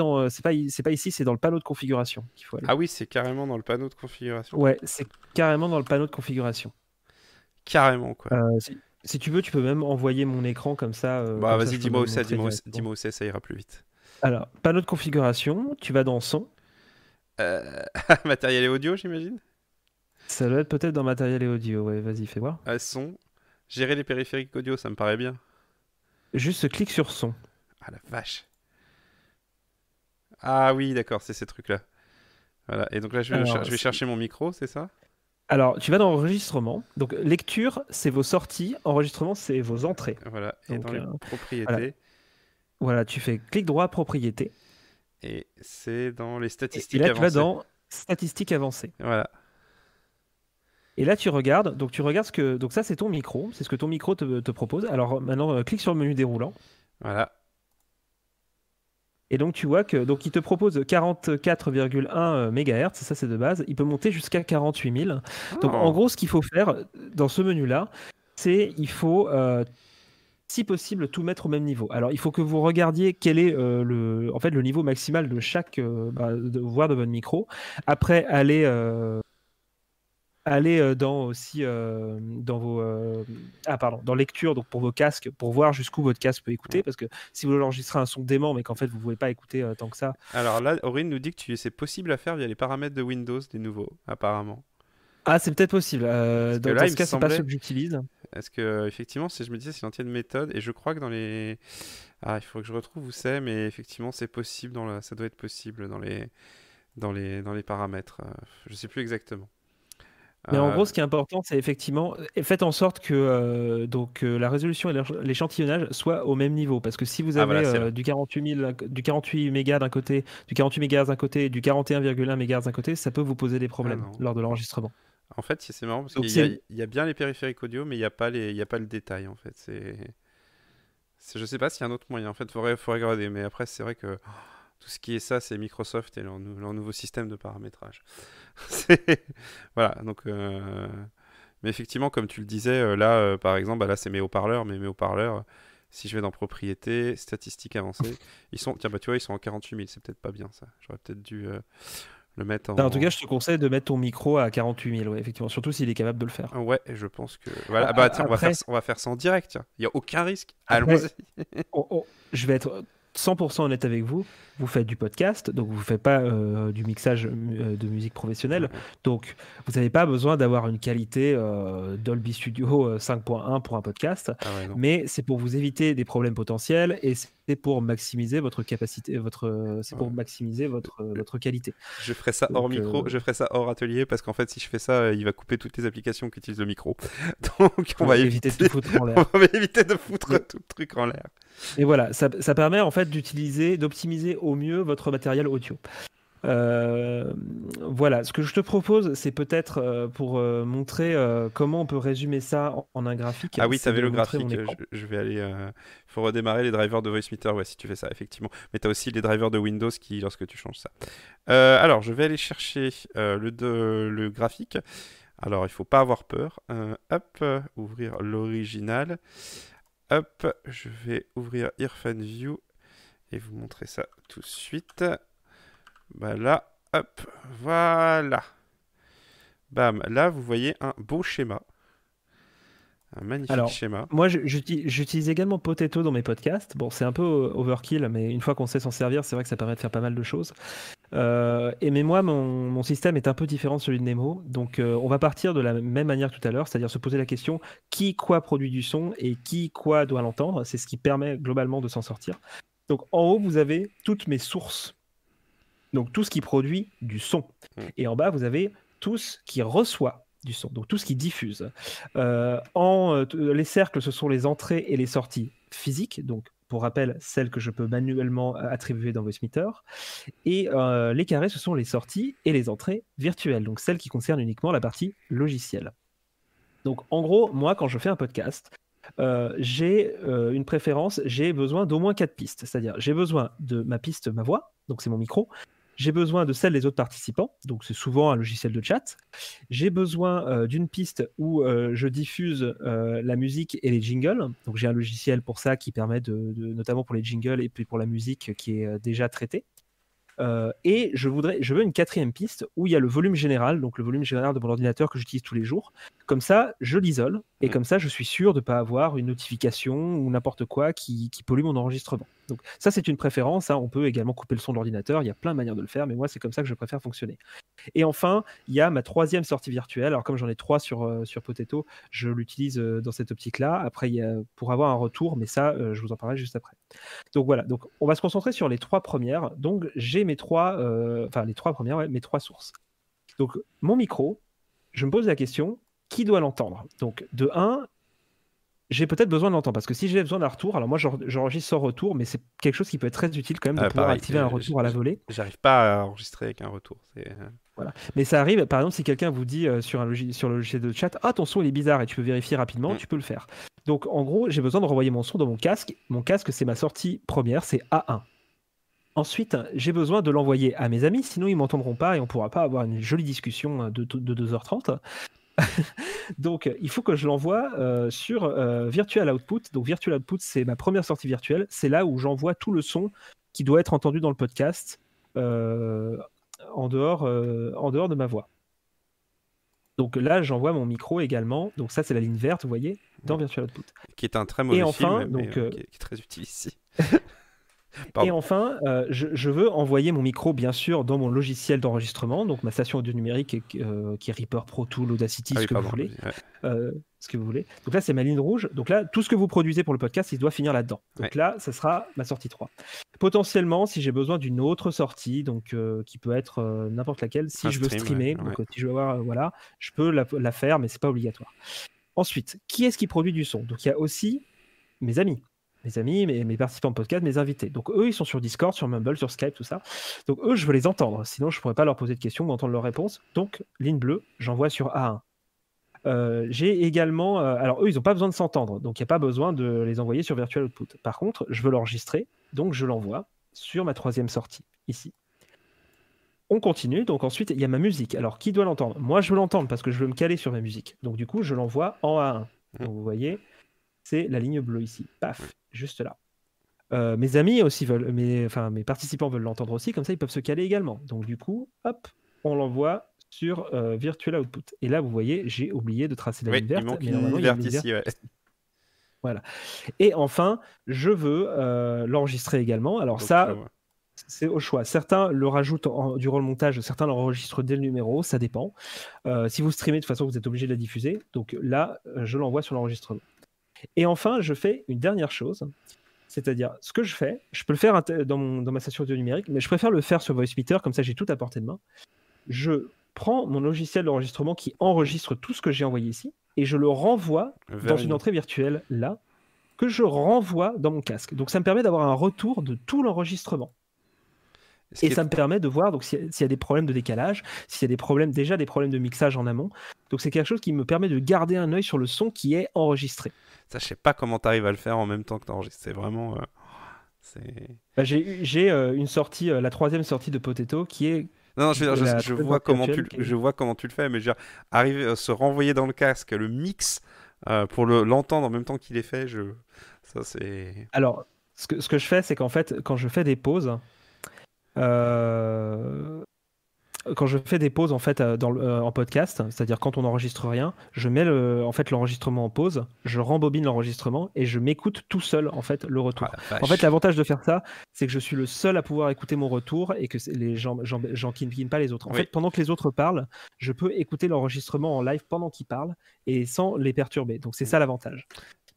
Speaker 2: ici, c'est dans le panneau de configuration qu'il faut aller.
Speaker 3: Ah oui, c'est carrément dans le panneau de configuration.
Speaker 2: Ouais, c'est carrément dans le panneau de configuration.
Speaker 3: Carrément, quoi.
Speaker 2: Si tu veux, tu peux même envoyer mon écran comme ça.
Speaker 3: Bah
Speaker 2: comme
Speaker 3: vas-y,
Speaker 2: ça,
Speaker 3: dis-moi où c'est, ça ira plus vite.
Speaker 2: Alors, panneau de configuration, tu vas dans son.
Speaker 3: Matériel et audio, j'imagine.
Speaker 2: Ça doit être peut-être dans matériel et audio, ouais, vas-y, fais voir.
Speaker 3: Son, gérer les périphériques audio, ça me paraît bien.
Speaker 2: Juste clique sur son.
Speaker 3: Ah la vache. Ah oui, d'accord, c'est ces trucs-là. Voilà, et donc là, je vais chercher mon micro, c'est ça?
Speaker 2: Alors, tu vas dans enregistrement. Donc, lecture, c'est vos sorties. Enregistrement, c'est vos entrées.
Speaker 3: Voilà, et donc, dans les propriétés.
Speaker 2: Voilà, tu fais clic droit, propriétés.
Speaker 3: Et c'est dans les statistiques
Speaker 2: avancées.
Speaker 3: Et là,
Speaker 2: tu vas dans statistiques avancées.
Speaker 3: Voilà.
Speaker 2: Et là, tu regardes ce que... Donc ça, c'est ton micro. C'est ce que ton micro te propose. Alors maintenant, clique sur le menu déroulant.
Speaker 3: Voilà.
Speaker 2: Et donc, tu vois que il te propose 44,1 MHz. Ça, c'est de base. Il peut monter jusqu'à 48 000. Donc, en gros, ce qu'il faut faire dans ce menu-là, c'est il faut... si possible, tout mettre au même niveau. Alors, il faut que vous regardiez quel est le niveau maximal de chaque voix de votre micro. Après, allez dans lecture, donc pour vos casques, pour voir jusqu'où votre casque peut écouter, parce que si vous enregistrez un son dément, mais qu'en fait vous ne pouvez pas écouter tant que ça.
Speaker 3: Alors là, Aurine nous dit que c'est possible à faire via les paramètres de Windows, des nouveaux, apparemment.
Speaker 2: Ah, c'est peut-être possible. Dans ce cas, c'est pas ce que j'utilise.
Speaker 3: Est-ce que, effectivement, je me disais, c'est une ancienne méthode, et je crois que dans les... Ah, il faut que je retrouve où c'est, mais effectivement, c'est possible, ça doit être possible dans les paramètres. Je sais plus exactement.
Speaker 2: Mais en gros, ce qui est important, c'est effectivement, faites en sorte que la résolution et l'échantillonnage soient au même niveau. Parce que si vous avez du 48 mégas d'un côté, du 48 MHz d'un côté, et du 41,1 MHz d'un côté, ça peut vous poser des problèmes lors de l'enregistrement.
Speaker 3: En fait, c'est marrant parce qu'il y a bien les périphériques audio, mais il n'y a pas le détail, en fait. Je sais pas s'il y a un autre moyen. En fait, il faudrait regarder. Mais après, c'est vrai que tout ce qui est ça, c'est Microsoft et leur nouveau système de paramétrage. Voilà, donc... Mais effectivement, comme tu le disais, là, par exemple, là, c'est mes haut-parleurs. Mais mes haut-parleurs, si je vais dans Propriétés, Statistiques avancées, ils sont en 48 000. C'est peut-être pas bien, ça. J'aurais peut-être dû... le mettre
Speaker 2: en tout cas, je te conseille de mettre ton micro à 48 000, ouais, effectivement, surtout s'il est capable de le faire.
Speaker 3: Ouais, je pense que... Voilà. Tiens, on va faire ça en direct, tiens. Il n'y a aucun risque. Allons-y.
Speaker 2: Je vais être 100% honnête avec vous. Vous faites du podcast, donc vous ne faites pas du mixage de musique professionnelle. Donc, vous n'avez pas besoin d'avoir une qualité Dolby Studio 5.1 pour un podcast. Mais c'est pour vous éviter des problèmes potentiels et c'est pour maximiser votre capacité, pour maximiser votre qualité.
Speaker 3: Je ferai ça hors micro, je ferai ça hors atelier parce qu'en fait, si je fais ça, il va couper toutes les applications qui utilisent le micro. Donc, on va éviter de tout foutre en l'air. On va éviter de foutre tout le truc en l'air.
Speaker 2: Et voilà, ça permet en fait d'optimiser au mieux votre matériel audio. Voilà, ce que je te propose, c'est peut-être pour montrer comment on peut résumer ça en un graphique.
Speaker 3: Ah oui, tu avais le graphique, je vais aller... Il faut redémarrer les drivers de VoiceMeeter, ouais, si tu fais ça, effectivement. Mais tu as aussi les drivers de Windows lorsque tu changes ça. Alors, je vais aller chercher le graphique. Alors, il ne faut pas avoir peur. Ouvrir l'original. hop, je vais ouvrir Earphone View et vous montrer ça tout de suite. Bah là, hop, voilà. Bam, là vous voyez un beau schéma. Un magnifique schéma.
Speaker 2: Moi, j'utilise également Potato dans mes podcasts. Bon, c'est un peu overkill, mais une fois qu'on sait s'en servir, c'est vrai que ça permet de faire pas mal de choses. Mais moi, mon système est un peu différent de celui de Nemo. Donc, on va partir de la même manière que tout à l'heure, c'est-à-dire se poser la question qui, quoi produit du son et qui, quoi doit l'entendre. C'est ce qui permet globalement de s'en sortir. Donc, en haut, vous avez toutes mes sources. Donc, tout ce qui produit du son. Et en bas, vous avez tout ce qui reçoit du son, donc tout ce qui diffuse. Les cercles, ce sont les entrées et les sorties physiques, donc pour rappel, celles que je peux manuellement attribuer dans VoiceMeter. Et les carrés, ce sont les sorties et les entrées virtuelles, donc celles qui concernent uniquement la partie logicielle. Donc en gros, moi, quand je fais un podcast, j'ai une préférence, j'ai besoin d'au moins 4 pistes, c'est-à-dire j'ai besoin de ma piste, ma voix, donc c'est mon micro. J'ai besoin de celle des autres participants, donc c'est souvent un logiciel de chat. J'ai besoin d'une piste où je diffuse la musique et les jingles. Donc j'ai un logiciel pour ça qui permet notamment pour les jingles et puis pour la musique qui est déjà traitée. Et je veux une 4e piste où il y a le volume général, donc le volume général de mon ordinateur que j'utilise tous les jours. Comme ça, je l'isole et comme ça, je suis sûr de ne pas avoir une notification ou n'importe quoi qui pollue mon enregistrement. Donc ça, c'est une préférence. Hein. On peut également couper le son de l'ordinateur. Il y a plein de manières de le faire, mais moi, c'est comme ça que je préfère fonctionner. Et enfin, il y a ma 3e sortie virtuelle. Alors comme j'en ai 3 sur Potato, je l'utilise dans cette optique-là. Après, pour avoir un retour, mais ça, je vous en parlerai juste après. Donc voilà, donc on va se concentrer sur les 3 premières. Donc j'ai mes 3 premières, mes 3 sources. Donc mon micro, je me pose la question, qui doit l'entendre? Donc de 1, j'ai peut-être besoin de l'entendre, parce que si j'ai besoin d'un retour, alors moi j'enregistre sans retour, mais c'est quelque chose qui peut être très utile quand même de pouvoir activer un retour à la volée.
Speaker 3: J'arrive pas à enregistrer avec un retour.
Speaker 2: Voilà. Mais ça arrive, par exemple, si quelqu'un vous dit sur le logiciel de chat, ah ton son il est bizarre et tu peux vérifier rapidement, tu peux le faire. Donc en gros, j'ai besoin de renvoyer mon son dans mon casque. Mon casque, c'est ma sortie première, c'est A1. Ensuite, j'ai besoin de l'envoyer à mes amis, sinon ils ne m'entendront pas et on ne pourra pas avoir une jolie discussion de 2h30. Donc, il faut que je l'envoie sur Virtual Output. Donc, Virtual Output, c'est ma première sortie virtuelle. C'est là où j'envoie tout le son qui doit être entendu dans le podcast en dehors de ma voix. Donc là, j'envoie mon micro également. Donc ça, c'est la ligne verte, vous voyez, dans Virtual Output.
Speaker 3: Qui est un très mauvais film, mais qui est très utile ici.
Speaker 2: Et enfin, je veux envoyer mon micro, bien sûr, dans mon logiciel d'enregistrement, donc ma station audio numérique qui est Reaper, Pro Tools, Audacity, ce que vous voulez. Ce que vous voulez. Donc là, c'est ma ligne rouge. Donc là, tout ce que vous produisez pour le podcast, il doit finir là-dedans. Donc là, ça sera ma sortie 3. Potentiellement, si j'ai besoin d'une autre sortie, donc qui peut être n'importe laquelle, si je veux streamer, donc si je veux avoir, voilà, je peux la faire, mais c'est pas obligatoire. Ensuite, qui est-ce qui produit du son? Donc il y a aussi mes amis, mes participants de podcast, mes invités. Donc eux, ils sont sur Discord, sur Mumble, sur Skype, tout ça. Donc eux, je veux les entendre. Sinon, je ne pourrais pas leur poser de questions ou entendre leurs réponses. Donc, ligne bleue, j'envoie sur A1. J'ai également... alors eux, ils n'ont pas besoin de s'entendre. Donc, il n'y a pas besoin de les envoyer sur Virtual Output. Par contre, je veux l'enregistrer. Donc, je l'envoie sur ma 3e sortie, ici. On continue. Donc ensuite, il y a ma musique. Alors, qui doit l'entendre? Moi, je veux l'entendre parce que je veux me caler sur ma musique. Donc, du coup, je l'envoie en A1. Donc, vous voyez, c'est la ligne bleue ici. Paf, juste là. Mes amis aussi veulent, mes participants veulent l'entendre aussi, comme ça ils peuvent se caler également. Donc du coup, hop, on l'envoie sur Virtual Output. Et là, vous voyez, j'ai oublié de tracer la ligne verte.
Speaker 3: Il manque une ligne verte ici, ouais.
Speaker 2: Voilà. Et enfin, je veux l'enregistrer également. Alors donc, ça, c'est au choix. Certains le rajoutent durant le montage, certains l'enregistrent dès le numéro, ça dépend. Si vous streamez, de toute façon, vous êtes obligé de la diffuser. Donc là, je l'envoie sur l'enregistrement. Et enfin, je fais une dernière chose. C'est-à-dire, ce que je fais, je peux le faire dans ma station audio numérique, mais je préfère le faire sur VoiceMeter, comme ça j'ai tout à portée de main. Je prends mon logiciel d'enregistrement qui enregistre tout ce que j'ai envoyé ici, et je le renvoie dans une entrée virtuelle, là, que je renvoie dans mon casque. Donc ça me permet d'avoir un retour de tout l'enregistrement. Et ça me permet de voir donc, s'il y a des problèmes de décalage, s'il y a des problèmes de mixage en amont. Donc c'est quelque chose qui me permet de garder un œil sur le son qui est enregistré.
Speaker 3: Ça, je sais pas comment tu arrives à le faire en même temps que tu enregistres. C'est vraiment...
Speaker 2: j'ai une sortie, la 3e sortie de Potato qui est...
Speaker 3: Non, je vois comment tu le fais, mais je veux dire, arriver à se renvoyer dans le casque le mix pour l'entendre en même temps qu'il est fait, Ça, c'est...
Speaker 2: Alors, ce que je fais, c'est qu'en fait, quand je fais des pauses, euh, en fait en podcast, c'est-à-dire quand on n'enregistre rien, je mets en fait l'enregistrement en pause, je rembobine l'enregistrement et je m'écoute tout seul en fait le retour.
Speaker 3: Ah, la
Speaker 2: En fait,
Speaker 3: vache.
Speaker 2: l'avantage de faire ça, c'est que je suis le seul à pouvoir écouter mon retour et que les gens j'enquiquine pas les autres. En
Speaker 3: Oui.
Speaker 2: fait, pendant que les autres parlent, je peux écouter l'enregistrement en live pendant qu'ils parlent et sans les perturber. Donc c'est ça l'avantage.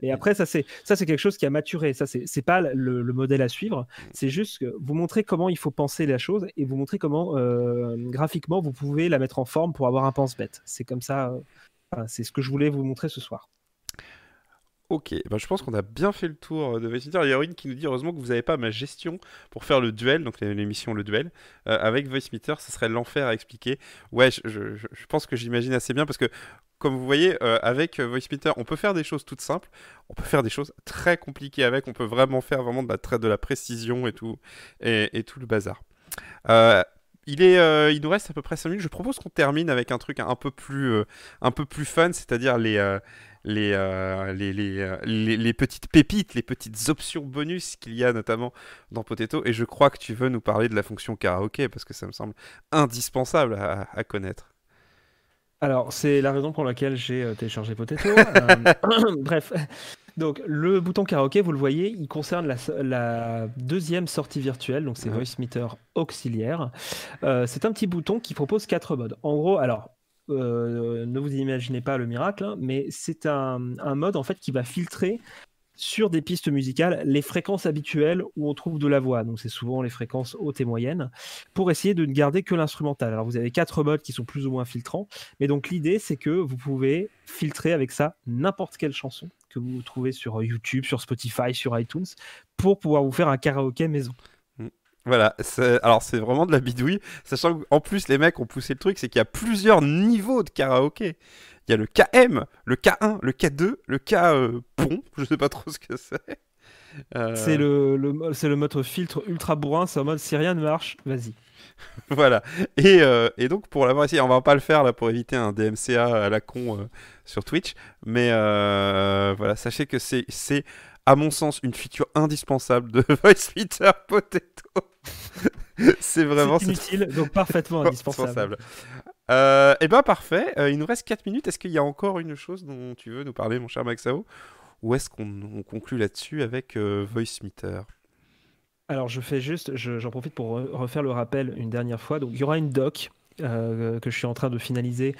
Speaker 2: Et après, ça c'est quelque chose qui a maturé. Ça, c'est pas le modèle à suivre. C'est juste que vous montrez comment il faut penser la chose et vous montrez comment graphiquement vous pouvez la mettre en forme pour avoir un pense-bête. C'est comme ça. Enfin, c'est ce que je voulais vous montrer ce soir.
Speaker 3: Ok, bah, je pense qu'on a bien fait le tour de Voice Meter. Il y a Aurine qui nous dit heureusement que vous n'avez pas ma gestion pour faire le duel, donc l'émission Le Duel. Avec Voice Meter, ce serait l'enfer à expliquer. Ouais, je pense que j'imagine assez bien parce que, comme vous voyez, avec Voice Meter, on peut faire des choses toutes simples, on peut faire des choses très compliquées avec, on peut vraiment faire vraiment de la précision et tout le bazar. Il nous reste à peu près 5 minutes. Je propose qu'on termine avec un truc un peu plus fun, c'est-à-dire les petites pépites, les petites options bonus qu'il y a notamment dans Potato. Et je crois que tu veux nous parler de la fonction karaoké parce que ça me semble indispensable à connaître.
Speaker 2: Alors, c'est la raison pour laquelle j'ai téléchargé Potato. Bref. Donc, le bouton karaoké, vous le voyez, il concerne la deuxième sortie virtuelle, donc c'est Voice Meter auxiliaire. C'est un petit bouton qui propose 4 modes. En gros, alors, ne vous imaginez pas le miracle, hein, mais c'est un mode en fait qui va filtrer sur des pistes musicales les fréquences habituelles où on trouve de la voix, donc c'est souvent les fréquences hautes et moyennes, pour essayer de ne garder que l'instrumental. Alors vous avez 4 modes qui sont plus ou moins filtrants, mais donc l'idée c'est que vous pouvez filtrer avec ça n'importe quelle chanson que vous trouvez sur YouTube, sur Spotify, sur iTunes, pour pouvoir vous faire un karaoké maison.
Speaker 3: Voilà, alors c'est vraiment de la bidouille, sachant qu'en plus les mecs ont poussé le truc, c'est qu'il y a plusieurs niveaux de karaoké. Il y a le KM, le K1, le K2, le K pont, je sais pas trop ce que c'est.
Speaker 2: C'est le mode filtre ultra bourrin, c'est en mode si rien ne marche, vas-y.
Speaker 3: Voilà, et donc pour l'avoir essayé, on va pas le faire là pour éviter un DMCA à la con sur Twitch, mais voilà, sachez que c'est à mon sens une feature indispensable de Voice Meter Potato. C'est vraiment
Speaker 2: inutile, donc parfaitement indispensable.
Speaker 3: Et ben parfait, il nous reste 4 minutes. Est-ce qu'il y a encore une chose dont tu veux nous parler, mon cher Maxao, ou est-ce qu'on conclut là-dessus avec Voice Meter?
Speaker 2: Alors j'en profite pour refaire le rappel une dernière fois. Donc il y aura une doc que je suis en train de finaliser,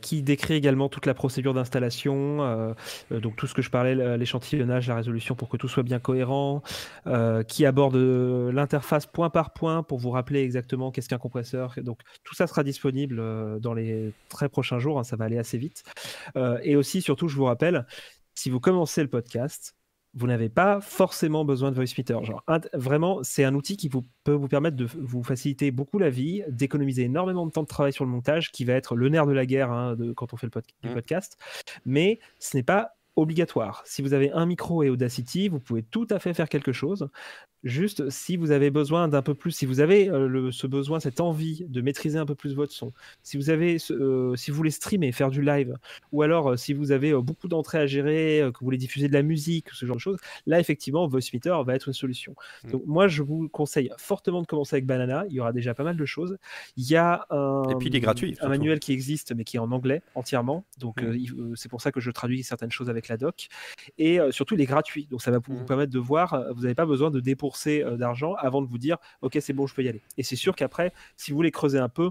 Speaker 2: qui décrit également toute la procédure d'installation, donc tout ce que je parlais, l'échantillonnage, la résolution pour que tout soit bien cohérent, qui aborde l'interface point par point pour vous rappeler exactement qu'est-ce qu'un compresseur. Et donc tout ça sera disponible dans les très prochains jours, hein, ça va aller assez vite. Et aussi, surtout, je vous rappelle, si vous commencez le podcast, vous n'avez pas forcément besoin de Voice Meter. Genre, vraiment, c'est un outil qui peut vous permettre de vous faciliter beaucoup la vie, d'économiser énormément de temps de travail sur le montage, qui va être le nerf de la guerre, hein, quand on fait le podcast. Mais ce n'est pas obligatoire. Si vous avez un micro et Audacity, vous pouvez tout à fait faire quelque chose. Juste, si vous avez besoin d'un peu plus, si vous avez ce besoin, cette envie de maîtriser un peu plus votre son, si vous voulez streamer, faire du live, ou alors si vous avez beaucoup d'entrées à gérer, que vous voulez diffuser de la musique, ce genre de choses, là effectivement Voice Meter va être une solution. Donc moi je vous conseille fortement de commencer avec Banana. Il y aura déjà pas mal de choses. Il y a
Speaker 3: Et puis il est gratuit,
Speaker 2: un manuel qui existe mais qui est en anglais entièrement. Donc c'est pour ça que je traduis certaines choses avec la doc. Et surtout il est gratuit. Donc ça va vous permettre de voir. Vous n'avez pas besoin de débourser d'argent avant de vous dire ok c'est bon je peux y aller. Et c'est sûr qu'après si vous voulez creuser un peu,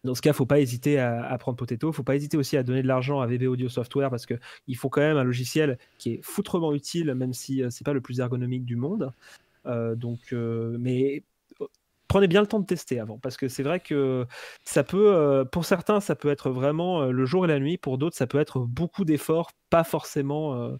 Speaker 2: dans ce cas, il ne faut pas hésiter à prendre Potato. Il ne faut pas hésiter aussi à donner de l'argent à VB Audio Software parce qu'ils font quand même un logiciel qui est foutrement utile, même si ce n'est pas le plus ergonomique du monde. Mais prenez bien le temps de tester avant, parce que c'est vrai que ça peut, pour certains, ça peut être vraiment le jour et la nuit. Pour d'autres, ça peut être beaucoup d'efforts, pas forcément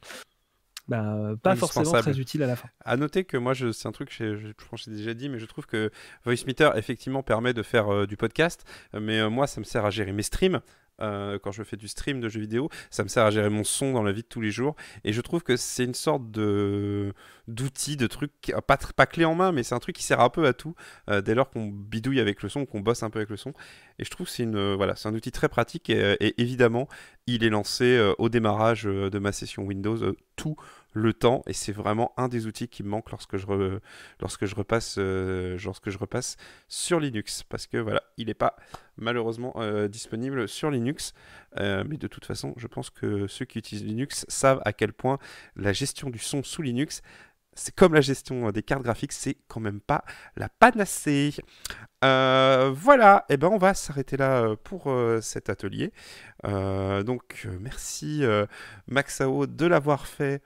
Speaker 2: très utile à la fin.
Speaker 3: À noter que moi, c'est un truc que je pense que j'ai déjà dit, mais je trouve que Voice Meter effectivement permet de faire du podcast, mais moi ça me sert à gérer mes streams. Quand je fais du stream de jeux vidéo, ça me sert à gérer mon son dans la vie de tous les jours, et je trouve que c'est une sorte d'outil, de truc, pas clé en main, mais c'est un truc qui sert un peu à tout, dès lors qu'on bidouille avec le son, qu'on bosse un peu avec le son, et je trouve que c'est un outil très pratique, et évidemment, il est lancé au démarrage de ma session Windows tout le temps, et c'est vraiment un des outils qui me manque lorsque je repasse sur Linux, parce que voilà, il n'est pas malheureusement disponible sur Linux, mais de toute façon, je pense que ceux qui utilisent Linux savent à quel point la gestion du son sous Linux, c'est comme la gestion des cartes graphiques, c'est quand même pas la panacée. Voilà, et ben on va s'arrêter là pour cet atelier. Donc merci Maxao de l'avoir fait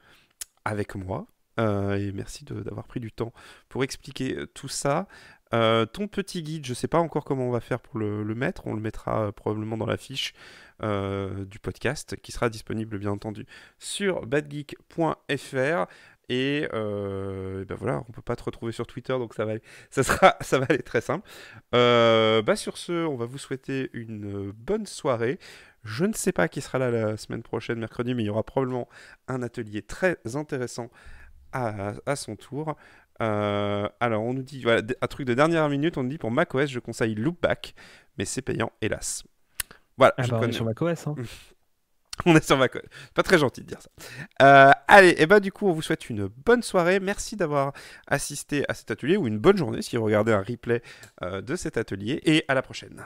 Speaker 3: avec moi. Et merci d'avoir pris du temps pour expliquer tout ça. Ton petit guide, je ne sais pas encore comment on va faire pour le mettre. On le mettra probablement dans la fiche du podcast qui sera disponible bien entendu sur badgeek.fr. Et ben voilà, on peut pas te retrouver sur Twitter, donc ça va aller très simple. Sur ce, on va vous souhaiter une bonne soirée. Je ne sais pas qui sera là la semaine prochaine, mercredi, mais il y aura probablement un atelier très intéressant à son tour. Alors, on nous dit, voilà, un truc de dernière minute, on nous dit pour macOS, je conseille Loopback, mais c'est payant, hélas. Voilà,
Speaker 2: on est sur macOS, hein.
Speaker 3: On est sur macOS. Pas très gentil de dire ça. Allez, et bah du coup, on vous souhaite une bonne soirée. Merci d'avoir assisté à cet atelier, ou une bonne journée si vous regardez un replay de cet atelier, et à la prochaine.